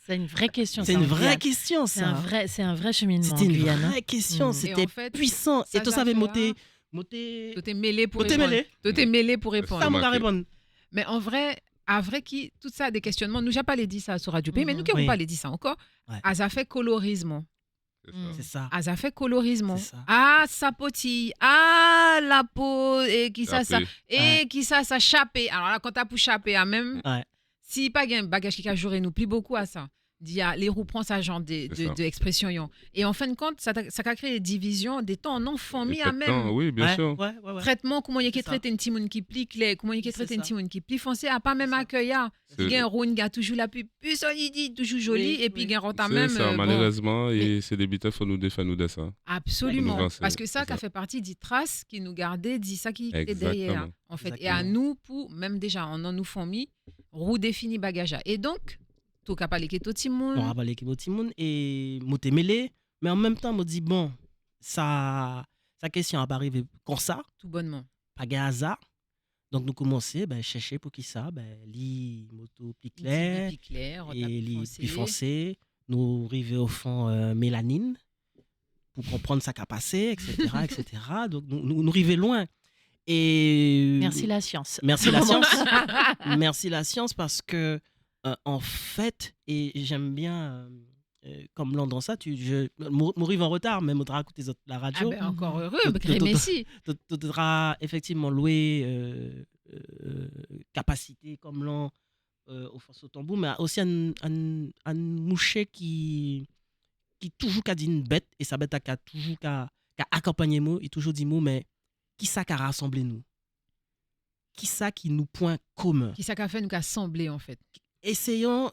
C'est une vraie question. C'est ça, une en vraie Guyane. question C'est ça. un vrai cheminement. C'était en une Guyane, hein. vraie question, Mm. c'était Et en fait, puissant. ça, Et tu ça savais fait monter. Tu t'es mêlé pour Toi, t'es répondre. mêlé. Tu t'es mêlé pour répondre. Ça, Remarqué. mon gars répond. Mais en vrai, qui tout ça des questionnements, nous j'ai pas les dit ça sur Radio Pays, mais nous qui Oui. n'avons pas les dit ça encore. Ouais. Ah, ça fait colorisme. C'est ça. C'est ça. Ah, ça fait colorisme. C'est ça. Ah, ça potille. Ah, la peau et qui ça Tapé. et Ouais. qui ça chapé. Alors là quand t'as pour chapé à même Ouais. si pas un bagage qui a joué nous plie beaucoup à ça. Les roues prend ça genre C'est ça. de expression yon. Et en fin de compte ça a créé des divisions des temps en famille à Et même. temps, oui, bien Ouais, sûr. ouais, ouais, ouais. Traitement, comment il y a C'est ça. traité une timoun qui plie clair, comment il y a C'est traité une ça. timoun qui plie foncé, à pas même C'est ça. accueil. C'est- Il y a un roune qui a toujours la plus solide, toujours jolie, Oui, et puis oui. il y a un rota C'est même. ça, bon, malheureusement, et c'est des bêtises, faut nous défendre de ça. absolument. Nous, c'est- Parce que ça, c'est qui a ça. fait partie des traces qui nous gardaient, dit ça qui était derrière. Exactement. En fait. Et à Exactement. nous, pour même déjà, on en nous famille, roue définie bagage. Et donc, tu as parlé avec tout le On monde. a parlé avec mon monde et moi t'es mêlé, mais en même temps, me dit bon, ça question a pas arrivé comme ça, Tout bonnement. pas de hasard. Donc nous commençons chercher pour qui ça, li moto plus clair Plus clair, on et t'a li foncé. plus foncé, nous arriver au fond mélanine pour comprendre ça qui a passé, etc., etc. Donc nous arriver loin. Et Merci la science. Merci la science. Merci la science parce que en fait, et j'aime bien comme l'on dans ça, je m'arrive en retard, même au écouter la Ah radio. ben, encore heureux, Tout- gré tout- merci. Tu devras effectivement louer capacité comme l'on au force au tambour, mais aussi un moucher qui toujours qu'a dit une bête et sa bête a toujours qu'a accompagné mot et toujours dit mot, mais qui ça qu'a rassemblé nous, qui ça qui nous point commun. Qui ça qu'a fait nous qu'a semblé en fait. Essayons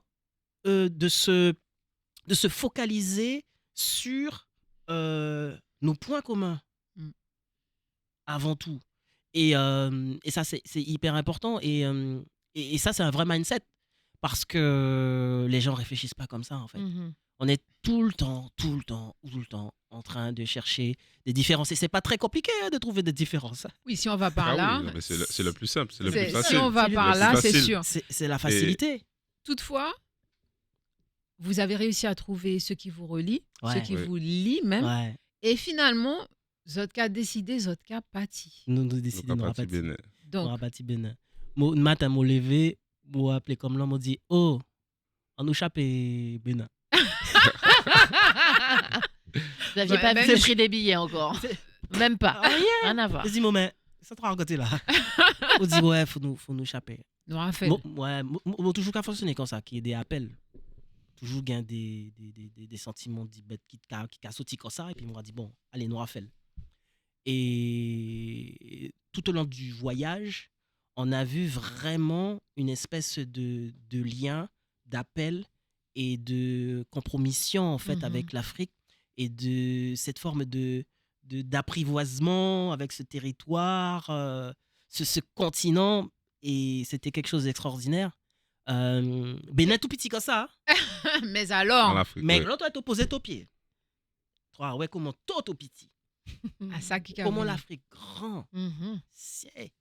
de se focaliser sur nos points communs Mm. avant tout. Et ça, c'est hyper important. Et ça, c'est un vrai mindset. Parce que les gens réfléchissent pas comme ça, en fait. Mhm. On est tout le temps en train de chercher des différences. Et c'est pas très compliqué de trouver des différences. Oui, si on va par Ah là, oui, non, mais c'est le plus simple, c'est le c'est- plus si facile. on va C'est le par plus là, c'est facile. sûr. C'est la facilité. Toutefois, vous avez réussi à trouver ce qui vous relie, Ouais. ce qui Ouais. vous lie même. Ouais. Et finalement, Zotka a décidé, Zotka pâti. Nous Donc, décidons à de partir rapatrier. Bénin. Donc, Le matin, je me levé, je me appelé comme là, je me dit oh, on nous chape Bénin. Vous n'aviez Ouais, pas ben, vu le prix des billets encore. Même pas. Rien à voir. Je dis, mais ça te raconte là. On dit, ouais, faut nous chaper. nous Raphaël. Moi, toujours qu'à fonctionner comme ça, qu'il y ait des appels. Toujours gain des sentiments qui sauté comme ça. Et puis, on m'a dit, bon, allez, nous Raphaël. Et tout au long du voyage, on a vu vraiment une espèce de lien, d'appel et de compromission, en fait, Mhm. avec l'Afrique. Et de cette forme d'apprivoisement avec ce territoire, ce continent, et c'était quelque chose d'extraordinaire. Bénin tout petit comme ça, hein. Mais En alors, Afrique, Mais ouais. l'autre est opposé au pied. Toi, ouais, comment tout petit. à ça qui a Comment venu. l'Afrique grand. Mhm. C'est.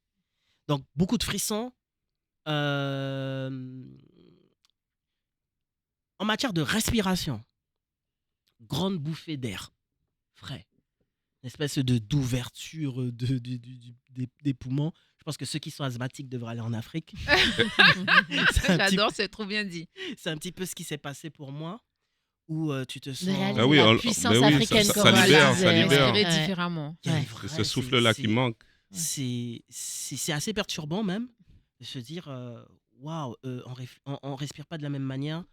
Donc, beaucoup de frissons. En matière de respiration, grande bouffée d'air frais. Une espèce d'ouverture des poumons. Je pense que ceux qui sont asthmatiques devraient aller en Afrique. C'est un petit- J'adore, c'est trop bien dit. c'est un petit peu ce qui s'est passé pour moi, où tu te sens... De réaliser Ah oui, la on- puissance mais oui, africaine ça comme on libère, la ça disait. libère. Respirer Ouais. différemment. Il y a un Ouais. vrai- C'est ce souffle-là qui manque. c'est assez perturbant même de se dire waouh, on respire pas de la même manière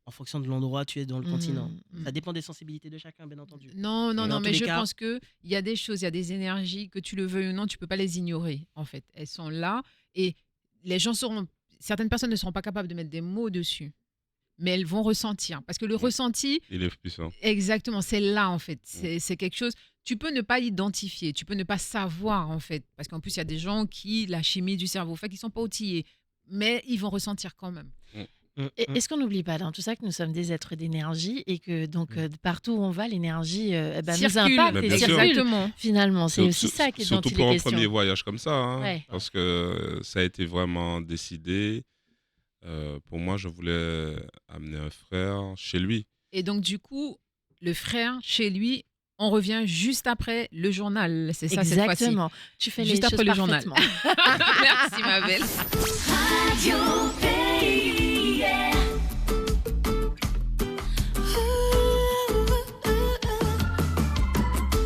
en fonction de l'endroit où tu es dans le Mhm. continent. Mhm. Ça dépend des sensibilités de chacun, bien entendu. Non, Mais non, dans non, tous mais les je cas- pense qu'il y a des choses, il y a des énergies, que tu le veuilles ou non, tu peux pas les ignorer, en fait. Elles sont là et les gens seront. Certaines personnes ne seront pas capables de mettre des mots dessus, mais elles vont ressentir. Parce que le ressenti, Il est puissant. exactement, c'est là, en fait. C'est quelque chose. Tu peux ne pas identifier, tu peux ne pas savoir, en fait. Parce qu'en plus, il y a des gens qui, la chimie du cerveau fait qu'ils sont pas outillés, mais ils vont ressentir quand même. Et est-ce qu'on n'oublie pas dans tout ça que nous sommes des êtres d'énergie et que donc partout où on va, l'énergie nous Circule. impacte Mais et bien sûr. circule. Exactement. Finalement, c'est aussi Surtout- ça qui est dont Surtout il pour est un question. premier voyage comme ça. Hein, Ouais. Parce que ça a été vraiment décidé. Pour moi, je voulais amener un frère chez lui. Et donc, du coup, le frère, chez lui, on revient juste après le journal. C'est ça, cette fois-ci. Exactement. Tu fais Juste les après choses le journal. parfaitement. Merci, ma belle. Radio Pays, yeah.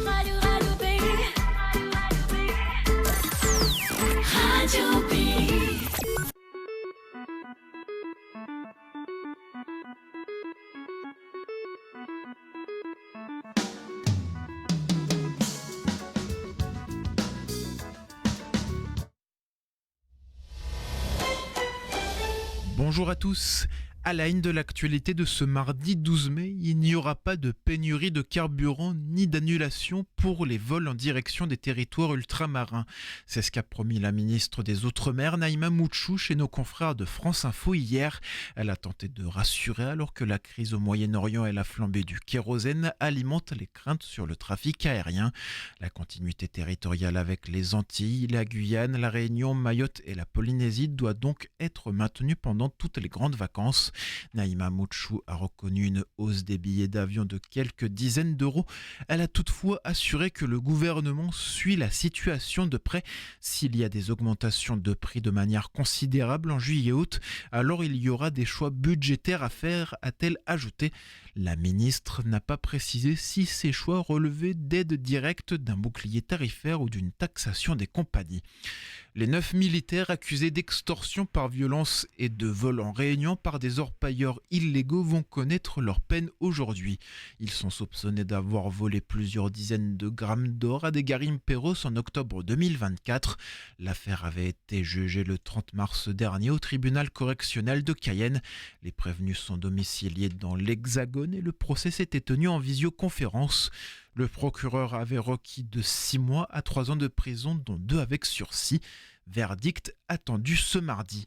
Radio Pays. Radio Pays. Bonjour à tous. À la une de l'actualité de ce mardi 12 mai, il n'y aura pas de pénurie de carburant ni d'annulation pour les vols en direction des territoires ultramarins. C'est ce qu'a promis la ministre des Outre-mer, Naïma Mouchou, chez nos confrères de France Info hier. Elle a tenté de rassurer alors que la crise au Moyen-Orient et la flambée du kérosène alimentent les craintes sur le trafic aérien. La continuité territoriale avec les Antilles, la Guyane, la Réunion, Mayotte et la Polynésie doit donc être maintenue pendant toutes les grandes vacances. Naïma Mouchou a reconnu une hausse des billets d'avion de quelques dizaines d'euros. Elle a toutefois assuré que le gouvernement suit la situation de près. S'il y a des augmentations de prix de manière considérable en juillet-août, alors il y aura des choix budgétaires à faire, a-t-elle ajouté. La ministre n'a pas précisé si ces choix relevaient d'aides directes, d'un bouclier tarifaire ou d'une taxation des compagnies. Les 9 militaires accusés d'extorsion par violence et de vol en Réunion par des orpailleurs illégaux vont connaître leur peine aujourd'hui. Ils sont soupçonnés d'avoir volé plusieurs dizaines de grammes d'or à des garimperos en octobre 2024. L'affaire avait été jugée le 30 mars dernier au tribunal correctionnel de Cayenne. Les prévenus sont domiciliés dans l'Hexagone et le procès s'était tenu en visioconférence. Le procureur avait requis de 6 mois à 3 ans de prison, dont 2 avec sursis. Verdict attendu ce mardi.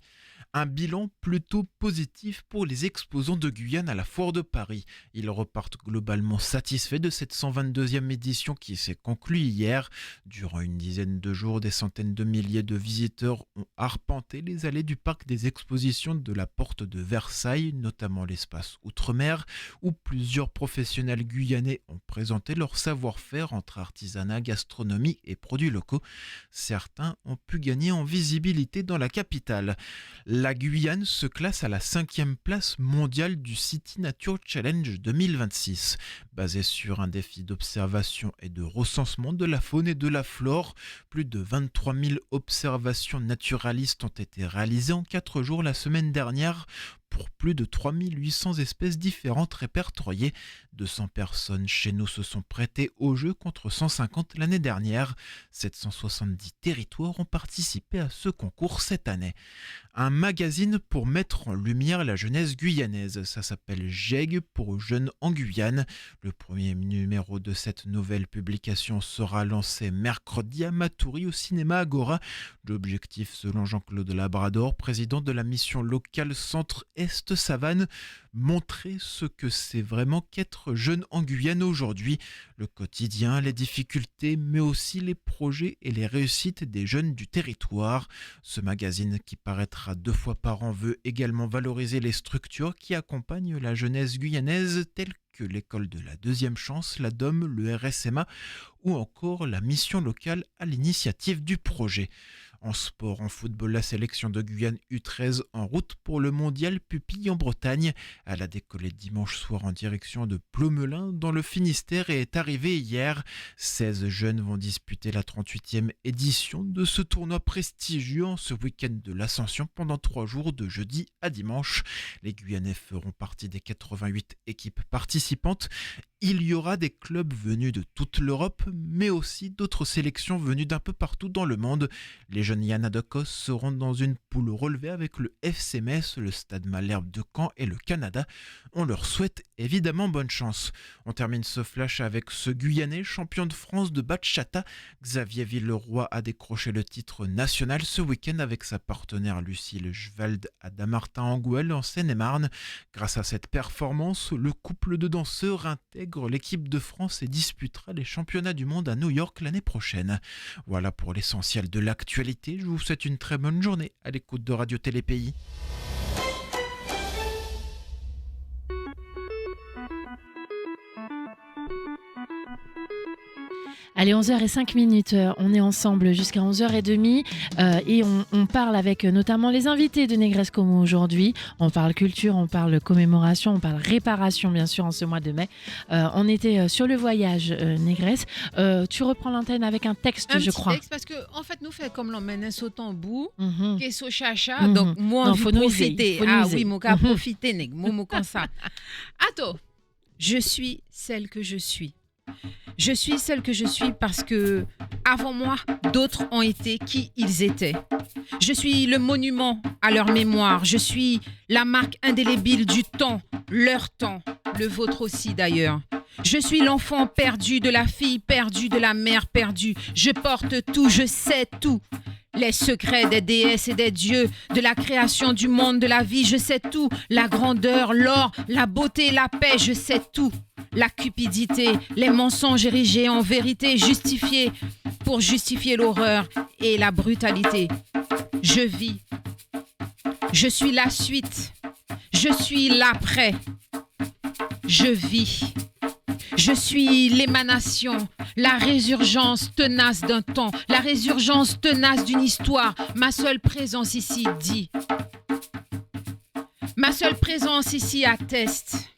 Un bilan plutôt positif pour les exposants de Guyane à la Foire de Paris. Ils repartent globalement satisfaits de cette 122e édition qui s'est conclue hier. Durant une dizaine de jours, des centaines de milliers de visiteurs ont arpenté les allées du parc des expositions de la Porte de Versailles, notamment l'espace Outre-mer, où plusieurs professionnels guyanais ont présenté leur savoir-faire entre artisanat, gastronomie et produits locaux. Certains ont pu gagner en visibilité dans la capitale. La Guyane se classe à la 5e place mondiale du City Nature Challenge 2026. Basé sur un défi d'observation et de recensement de la faune et de la flore, plus de 23 000 observations naturalistes ont été réalisées en 4 jours la semaine dernière pour plus de 3800 espèces différentes répertoriées. 200 personnes chez nous se sont prêtées au jeu contre 150 l'année dernière. 770 territoires ont participé à ce concours cette année. Un magazine pour mettre en lumière la jeunesse guyanaise. Ça s'appelle JEG pour Jeunes en Guyane. Le premier numéro de cette nouvelle publication sera lancé mercredi à Matoury au cinéma Agora. L'objectif, selon Jean-Claude Labrador, président de la mission locale Centre-Est Savane, montrer ce que c'est vraiment qu'être jeune en Guyane aujourd'hui, le quotidien, les difficultés, mais aussi les projets et les réussites des jeunes du territoire. Ce magazine, qui paraîtra 2 fois par an, veut également valoriser les structures qui accompagnent la jeunesse guyanaise, telles que l'école de la deuxième chance, la DOM, le RSMA ou encore la mission locale à l'initiative du projet. En sport, en football, la sélection de Guyane U13 en route pour le mondial pupille en Bretagne. Elle a décollé dimanche soir en direction de Plomelin dans le Finistère et est arrivée hier. 16 jeunes vont disputer la 38e édition de ce tournoi prestigieux en ce week-end de l'Ascension pendant 3 jours de jeudi à dimanche. Les Guyanais feront partie des 88 équipes participantes. Il y aura des clubs venus de toute l'Europe, mais aussi d'autres sélections venues d'un peu partout dans le monde. Les jeunes Yana de Kos seront dans une poule relevée avec le FC Metz, le Stade Malherbe de Caen et le Canada. On leur souhaite évidemment bonne chance. On termine ce flash avec ce Guyanais, champion de France de bachata. Xavier Villeroy a décroché le titre national ce week-end avec sa partenaire Lucille Jvald à Damartin-en-Gouel en Seine-et-Marne. Grâce à cette performance, le couple de danseurs intègre l'équipe de France et disputera les championnats du monde à New York l'année prochaine. Voilà pour l'essentiel de l'actualité. Je vous souhaite une très bonne journée à l'écoute de Radio Télé Pays. Allez, 11h05, on est ensemble jusqu'à 11h30 et on parle avec notamment les invités de Négresse Como aujourd'hui. On parle culture, on parle commémoration, on parle réparation bien sûr en ce mois de mai. On était sur le voyage Négresse. Tu reprends l'antenne avec un texte, je crois. Un texte parce que en fait nous fait comme l'emmène un sautambout, Mhm. qu'est-ce chacha, Mhm. donc moi Non, envie faut nous profiter. essayer, faut Ah nous oui, essayer. mon cas Mhm. profiter nèg, momo comme ça. Attends, je suis celle que je suis. Je suis celle que je suis parce que, avant moi, d'autres ont été qui ils étaient. Je suis le monument à leur mémoire. Je suis la marque indélébile du temps, leur temps, le vôtre aussi d'ailleurs. Je suis l'enfant perdu de la fille perdue, de la mère perdue. Je porte tout, je sais tout. Les secrets des déesses et des dieux, de la création du monde, de la vie, je sais tout. La grandeur, l'or, la beauté, la paix, je sais tout. La cupidité, les mensonges érigés en vérité, justifiés pour justifier l'horreur et la brutalité. Je vis. Je suis la suite. Je suis l'après. Je vis. Je suis l'émanation, la résurgence tenace d'un temps, la résurgence tenace d'une histoire. Ma seule présence ici dit. Ma seule présence ici atteste.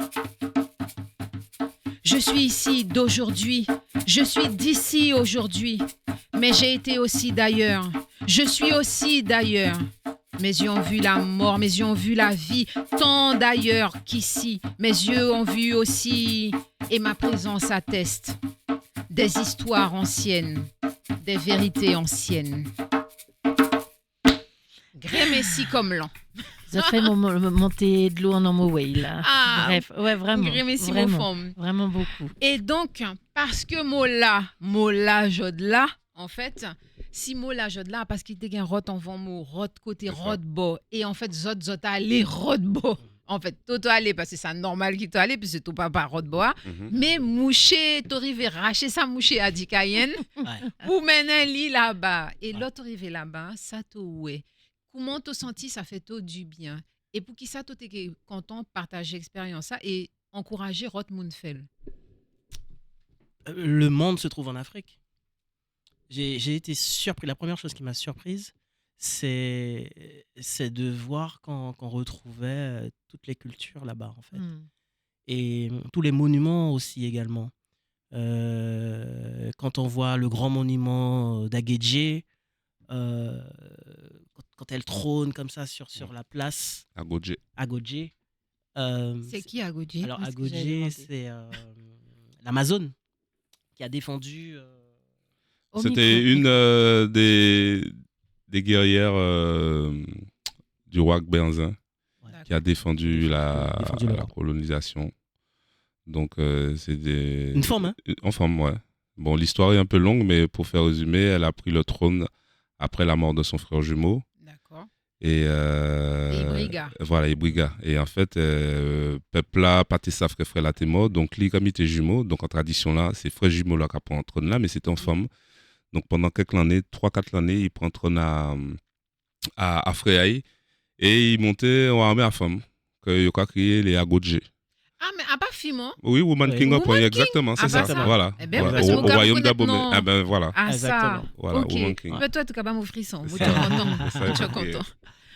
Je suis ici d'aujourd'hui. Je suis d'ici aujourd'hui. Mais j'ai été aussi d'ailleurs. Je suis aussi d'ailleurs. Mes yeux ont vu la mort, mes yeux ont vu la vie, tant d'ailleurs qu'ici. Mes yeux ont vu aussi, et ma présence atteste, des histoires anciennes, des vérités anciennes. Grémessi comme l'an. Ça fait monter de l'eau en Amoway, là. Ah, bref, ouais, vraiment. Grémessi mon Vraiment, forme. vraiment beaucoup. Et donc, parce que Mola Jodla, en fait, si Mola Jodla, parce qu'il te gen rot en vent mot, rot côté, rot bo, et en fait, zot allé, rot bo. En fait, toto allé, parce que c'est normal qu'il allé, puis c'est tout papa rot boa. Mais mouché, t'arrives racher ça mouché à Dikayen, pour mener li là-bas. Et l'autre arrivé là-bas, ça te ouais. Comment t'as senti, ça fait tout du bien. Et pour qui ça, t'es content de partager l'expérience ça et encourager Rot Mounfel. Le monde se trouve en Afrique. J'ai été surpris. La première chose qui m'a surprise, c'est de voir qu'on retrouvait toutes les cultures là-bas, en fait. Et tous les monuments aussi également. Quand on voit le grand monument d'Agedje, quand elle trône comme ça sur la place Agodje. C'est qui Agodje? Alors Agodje, c'est l'Amazone qui a défendu. C'était une des guerrières du roi Benzin qui a défendu la colonisation. Donc c'est une femme, hein? En femme, ouais. Bon, l'histoire est un peu longue, mais pour faire résumer, elle a pris le trône après la mort de son frère jumeau. D'accord. Et Ibriga. Voilà, Ibriga. Et en fait, peuple là, pas sa frère là t'es mort, donc lui comme il était jumeau, donc en tradition là, c'est frère jumeau là qui prend le trône là, mais c'était en femme. Donc pendant quelques années, 3-4 années, il prend le trône à Fréaï et il montait en armée à femme, que il a créé les Agodje. Ah, mais à pas Fimon? Oui, Woman Oui. King, Woman exactement, c'est King. ça. Ah, bah, Voilà. Eh ben, Voilà. parce que Au vous royaume connaissez d'Abomey. non. Ah ben voilà. Ah, Exactement. ça. Voilà, Ok. Woman King. Mais toi, tu as pas mon frisson. Vous C'est êtes ça. content. C'est ça, Tu es ok. content.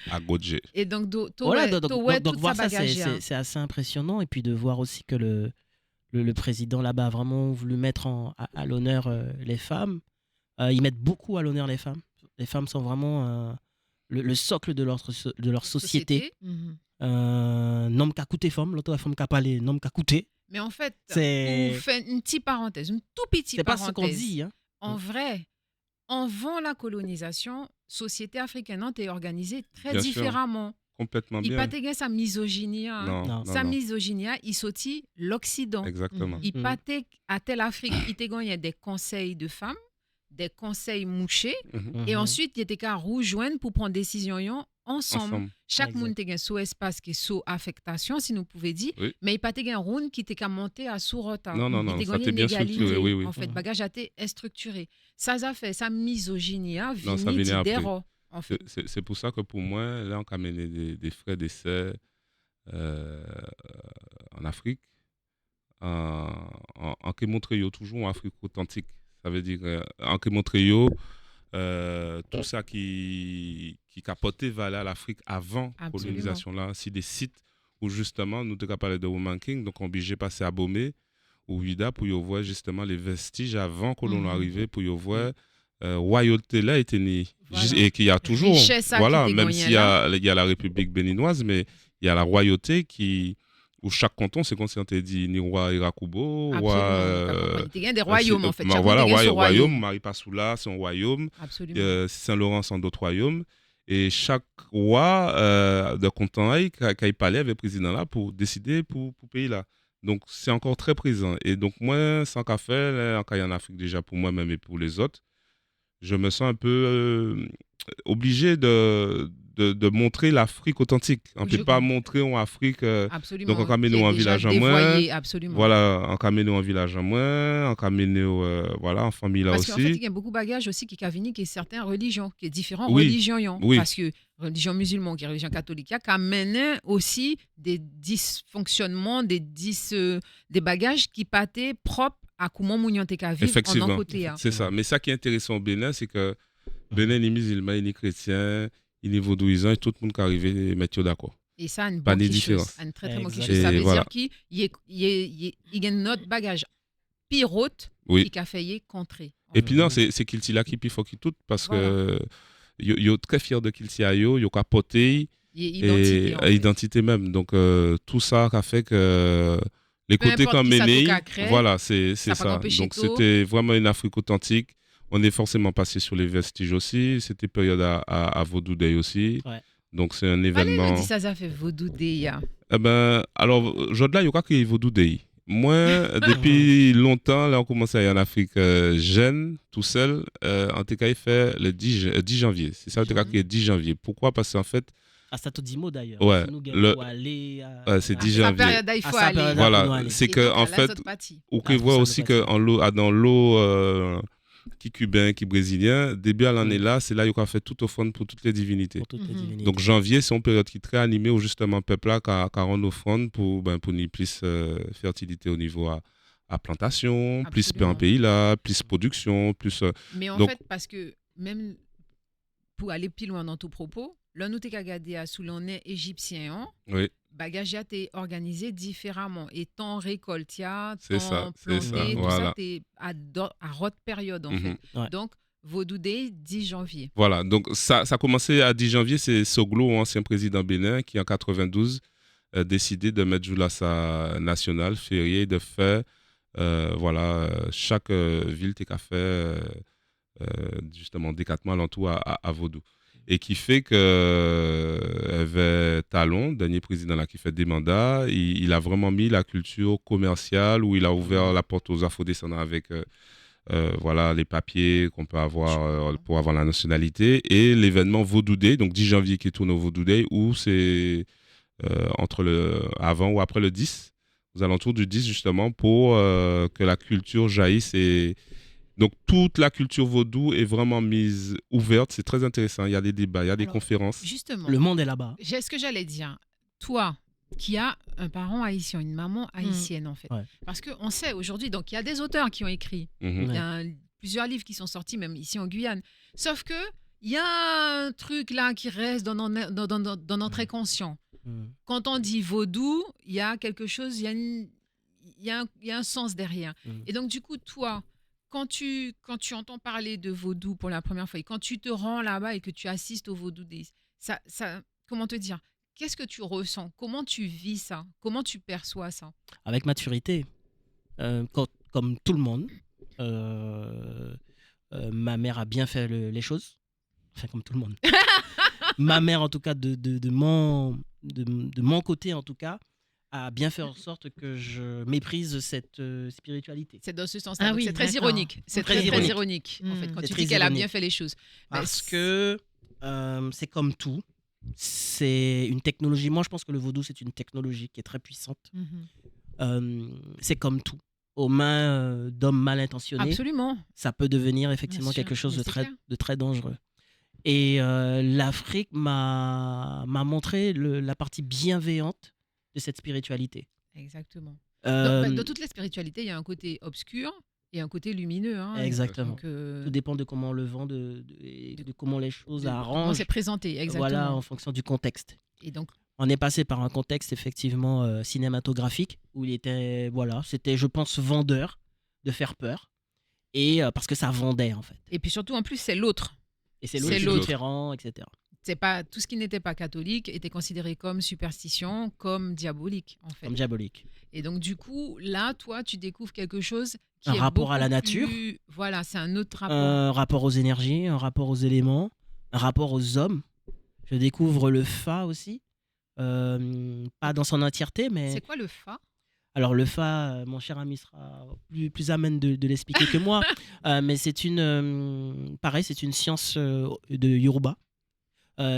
Agodje. Et donc, Voilà, toi, donc toute voir sa ça, bagage. c'est assez impressionnant. Et puis de voir aussi que le président là-bas a vraiment voulu mettre à l'honneur les femmes. Ils mettent beaucoup à l'honneur les femmes. Les femmes sont vraiment le socle de leur société. Nom qu'a coûté femme, l'autre femme qu'a parlé, nom qu'a coûté. Mais en fait, C'est- pour faire une petite parenthèse, une tout petite C'est pas parenthèse. ce qu'on dit. Hein. En vrai, avant la colonisation, société africaine est organisée très Bien sûr. différemment. Complètement Il bien. pas te sa misogynie. Hein. Non, Non. Sa non. misogynie, il sortit l'Occident. Exactement. Il pas te à telle Afrique, il te gagne des conseils de femmes, des conseils mouchés, et ensuite il était qu'à rejoindre pour prendre décision yon ensemble. Chaque Exact. monde te gagne sous espace qui est sous affectation, si nous pouvons dire, Oui. mais il pas te gagne round qui était qu'à monter à sous retard. Non, non, Il non, te ça gagne t'est bien l'égalité. structuré, oui, oui. En fait, bagage a été structuré. Ça a fait sa misogynie, Non, ça vini venait après. d'idéro, en fait. C'est pour ça que pour moi, là, on a mené des frais d'essai en Afrique, en qui montre toujours en Afrique authentique. Ça veut dire, en qui montre tout ça qui capotait vers l'Afrique avant la Absolument. colonisation là, c'est des sites où justement nous devons parler de Woman King, donc on est obligé de passer à Bomé ou Vida pour y voir justement les vestiges avant que l'on arrive, pour y voir royauté là était née. Voilà. Et qu'il y a toujours, Richesse à voilà, qui même t'es s'il y a la République béninoise, mais il y a la royauté où chaque canton, c'est comme si on t'a dit ni roi Irakubo, roi. Il y a des royaumes, en fait. Chaque Voilà, monde a son royaume. Marie Passoula, son royaume. Absolument. Saint-Laurent, son d'autres royaumes. Et chaque roi de content, quand il parlait avec le président là pour décider pour le pays là. Donc, c'est encore très présent. Et donc, moi, sans qu'à faire, là, quand il y a en Afrique déjà pour moi-même et pour les autres, je me sens un peu obligé de montrer l'Afrique authentique. On ne Je peut pas comprends. montrer en Afrique. Absolument. Donc, on qui ramène est en déjà village en moins. dévoyé, absolument. Voilà, on ramène en village en moins, on ramène voilà, en famille là Parce qu'en fait, aussi. il y a beaucoup de bagages aussi qui est qui est certaines religions, qui est différentes Oui, religions. Yon. oui. Parce que religion musulmane, qui est religion catholique, qui amène aussi des dysfonctionnements, des bagages qui étaient propres à comment moun yon te ka vivre en Effectivement, côté. c'est ça. Mais ça qui est intéressant au Bénin, c'est que Bénin, ni musulman, ni chrétien, ni vaudouisant, et tout le monde qui arrive et mettre d'accord. Et ça, une Pas bonne de chose. différence. Une très, très bonne Exact. chose. Ça Et veut voilà. dire qu'il y a notre bagage pirote Oui. qui a failli contrer. Et puis non, c'est Kilti là qui faut qu'il tout, parce que yo très fier de Kilti à yo capoté Il y a et identité. en fait. identité même. Donc tout ça a fait que les Peu côtés importe qu'on qui ça menait, tout crée, voilà, c'est ça ça. pas empêcher Donc tout. c'était vraiment une Afrique authentique. On est forcément passé sur les vestiges aussi. C'était période à Vaudou Day aussi. Ouais. Donc c'est un Allez, événement. me dit ça fait vaudou ya. Eh ben, alors, aujourd'hui, il y a quoi qui est Vaudou Day. Moi, depuis longtemps, là, on commence à aller en Afrique jeune, tout seul. En tout cas, il fait le 10 janvier. C'est ça, en tout cas, qui est 10 janvier. Pourquoi? Parce qu'en fait, À Sato Dimo d'ailleurs. Ouais, Si nous le- pour aller c'est à- 10 Sa janvier. période, il À faut sa aller. période. Voilà, nous aller. c'est Et que donc, en à la fait, zone partie. ou Ah, que pour voit ça, aussi nous que passons. dans l'eau qui cubain, qui brésilien, début à l'année là, c'est là qu'il y a fait tout offrande pour toutes les divinités. Pour toutes les Mhm. divinités. Donc janvier, c'est une période qui est très animée où justement peuple là qui rend offrande pour ni plus fertilité au niveau à plantation, plus paix en Absolument. pays là, plus production, plus Mais en Donc- fait, parce que même pour aller plus loin dans tout propos, là, nous t'es regardé à sous l'année égyptien, hein, oui, bagage a été organisé différemment. Et temps récolte, C'est ça, temps c'est ça, planté, tout voilà. ça, t'es à haute période en Mhm. fait. Ouais. Donc, Vaudou Day, 10 janvier. Voilà, donc ça a commencé à 10 janvier, c'est Soglo, ancien président bénin, qui en 92 a décidé de mettre Joulassa national, férié, de faire, chaque ville qu'à fait justement décatement alentour à Vaudou. Et qui fait que Talon, dernier président là, qui fait des mandats, il a vraiment mis la culture commerciale où il a ouvert la porte aux afro-descendants avec les papiers qu'on peut avoir pour avoir la nationalité et l'événement Vaudou Day, donc 10 janvier qui tourne au Vaudou Day où c'est entre avant ou après le 10, aux alentours du 10 justement pour que la culture jaillisse et donc toute la culture vaudou est vraiment mise ouverte, c'est très intéressant, il y a des débats, il y a des Alors, conférences. Justement, Le monde est là-bas. j'ai ce que j'allais dire. Toi, qui as un parent haïtien, une maman haïtienne en fait. Ouais. Parce qu'on sait aujourd'hui, donc il y a des auteurs qui ont écrit. Mhm. Il y a plusieurs livres qui sont sortis, même ici en Guyane. Sauf que il y a un truc là qui reste dans notre inconscient. Mm. Quand on dit vaudou, il y a quelque chose, il y a un sens derrière. Mm. Et donc, du coup, toi, quand tu entends parler de vaudou pour la première fois et quand tu te rends là-bas et que tu assistes au vaudou, ça, comment te dire? Qu'est-ce que tu ressens? Comment tu vis ça? Comment tu perçois ça? Avec maturité. Comme tout le monde, ma mère a bien fait les choses. Enfin, comme tout le monde. Ma mère, en tout cas, de mon côté, en tout cas, a bien fait en sorte que je méprise cette spiritualité. C'est dans ce sens-là. Ah Donc, oui, c'est très d'accord. ironique. C'est Très très, très ironique. ironique. En fait, Mm. quand C'est tu très dis qu'elle a ironique. bien fait les choses. Parce que c'est comme tout. C'est une technologie. Moi, je pense que le vaudou, c'est une technologie qui est très puissante. C'est comme tout. Aux mains d'hommes mal intentionnés, Absolument. ça peut devenir effectivement Bien sûr, quelque chose mais de c'est très, clair. de très dangereux. Et l'Afrique m'a montré la partie bienveillante de cette spiritualité. Exactement. Euh, Dans toutes les spiritualités, il y a un côté obscur et un côté lumineux. Hein. Exactement. Donc, Tout dépend de comment on le vend, de comment les choses comment arrangent. c'est présenté. Exactement. Voilà, en fonction du contexte. Et donc, On est passé par un contexte effectivement cinématographique où il était, voilà, c'était, je pense, vendeur de faire peur. Et parce que ça vendait en fait. et puis surtout, en plus, c'est l'autre. Et c'est C'est l'autre qui est l'autre. différent, etc. C'est pas tout ce qui n'était pas catholique était considéré comme superstition, comme diabolique en fait. Comme diabolique. Et donc du coup, là, toi, tu découvres quelque chose qui Un est rapport à la beaucoup nature. plus- Voilà, c'est un autre rapport. Un rapport aux énergies, un rapport aux éléments, un rapport aux hommes. Je découvre le Fa aussi. Pas dans son entièreté, mais... C'est quoi le Fa? Alors le Fa, mon cher ami sera plus amène de l'expliquer que moi. Mais c'est pareil, c'est une science de Yoruba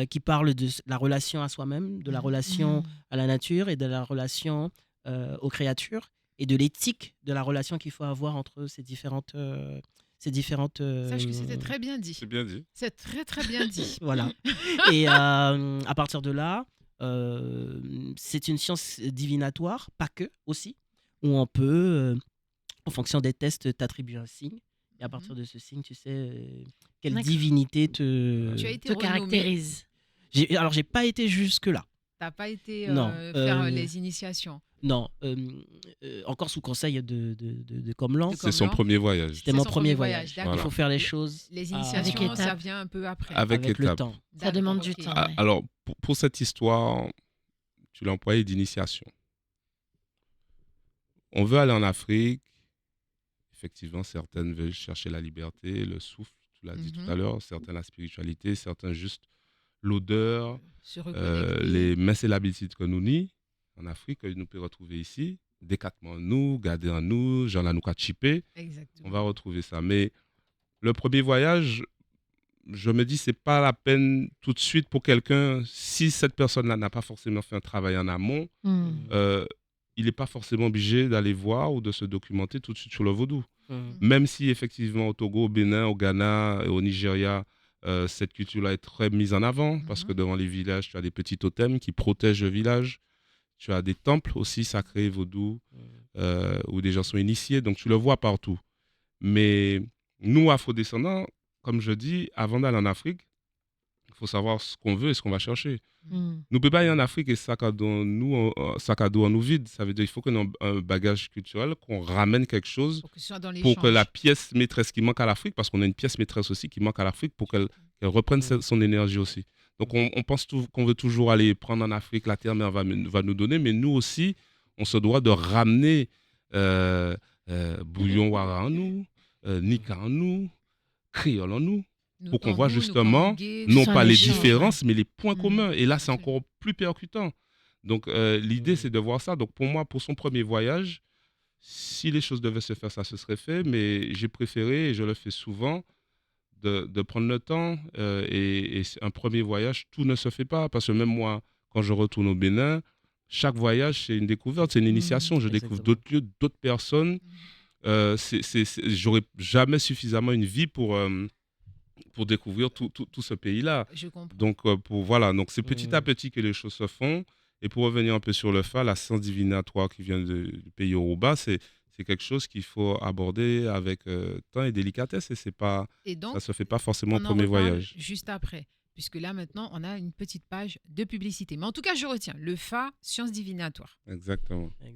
qui parle de la relation à soi-même, de la relation à la nature et de la relation aux créatures et de l'éthique de la relation qu'il faut avoir entre ces différentes... Sache que c'était très bien dit. C'est bien dit. C'est très très bien dit. Voilà. Et à partir de là, c'est une science divinatoire, pas que aussi, où on peut, en fonction des tests, t'attribuer un signe. Et à partir de ce signe, tu sais quelle D'accord. divinité Tu as été Te renommé. caractérise. Alors, j'ai pas été jusque-là. T'as pas été Non, faire les initiations. Non, encore sous conseil de Comlan. De C'est son Comment premier voyage. C'était C'est mon son premier premier voyage. voyage, d'accord. Il faut faire les choses Les à- initiations, Avec ça étapes. vient un peu après. Avec avec le étapes. temps. Ça demande D'accord, du ok. temps. Ah, ouais. alors, pour cette histoire, tu l'as employé d'initiation. On veut aller en Afrique. Effectivement, certaines veulent chercher la liberté, le souffle, tu l'as dit tout à l'heure. Certains la spiritualité, certains juste l'odeur, Se reconnecter. les mains et l'habitude que nous nie en Afrique, que nous pouvons retrouver ici. Décatement en nous, garder en nous, j'en ai nous qu'à chipper. Exactement. On va retrouver ça. Mais le premier voyage, je me dis, c'est pas la peine tout de suite pour quelqu'un, si cette personne-là n'a pas forcément fait un travail en amont, Hmm. il n'est pas forcément obligé d'aller voir ou de se documenter tout de suite sur le vaudou. Mhm. Même si effectivement au Togo, au Bénin, au Ghana et au Nigeria, cette culture-là est très mise en avant, parce que devant les villages, tu as des petits totems qui protègent le village. Tu as des temples aussi sacrés vaudous où des gens sont initiés, donc tu le vois partout. Mais nous, afro-descendants, comme je dis, avant d'aller en Afrique, il faut savoir ce qu'on veut et ce qu'on va chercher. Hmm. Nous ne pouvons pas aller en Afrique et sac à dos en nous vide. Ça veut dire qu'il faut qu'on ait un bagage culturel, qu'on ramène quelque chose Pour que ce soit dans pour que l'échange. la pièce maîtresse qui manque à l'Afrique, parce qu'on a une pièce maîtresse aussi qui manque à l'Afrique, pour qu'elle reprenne son énergie aussi. Donc on pense qu'on veut toujours aller prendre en Afrique, la terre-mère va nous donner, mais nous aussi, on se doit de ramener bouillon wara en nous, nika en nous, créole en nous, Nous pour qu'on tangou, voit nous justement, kangué, non sont pas un les échange, différences, mais les points Mm. communs. Et là, c'est Absolument. encore plus percutant. Donc l'idée, c'est de voir ça. Donc pour moi, pour son premier voyage, si les choses devaient se faire, ça se serait fait, mais j'ai préféré, et je le fais souvent, de prendre le temps. Et un premier voyage, tout ne se fait pas. Parce que même moi, quand je retourne au Bénin, chaque voyage, c'est une découverte, c'est une initiation. Je découvre Exactement. d'autres lieux, d'autres personnes. J'aurais jamais suffisamment une vie pour découvrir tout ce pays-là. Je comprends. Donc, voilà, donc c'est petit à petit que les choses se font. Et pour revenir un peu sur le Fa, la science divinatoire qui vient du pays Yoruba, c'est quelque chose qu'il faut aborder avec temps et délicatesse. Et ça Et donc, ne se fait pas forcément au on en premier reparle voyage. juste après. Puisque là, maintenant, on a une petite page de publicité. Mais en tout cas, je retiens le Fa, science divinatoire. Exactement. Exact.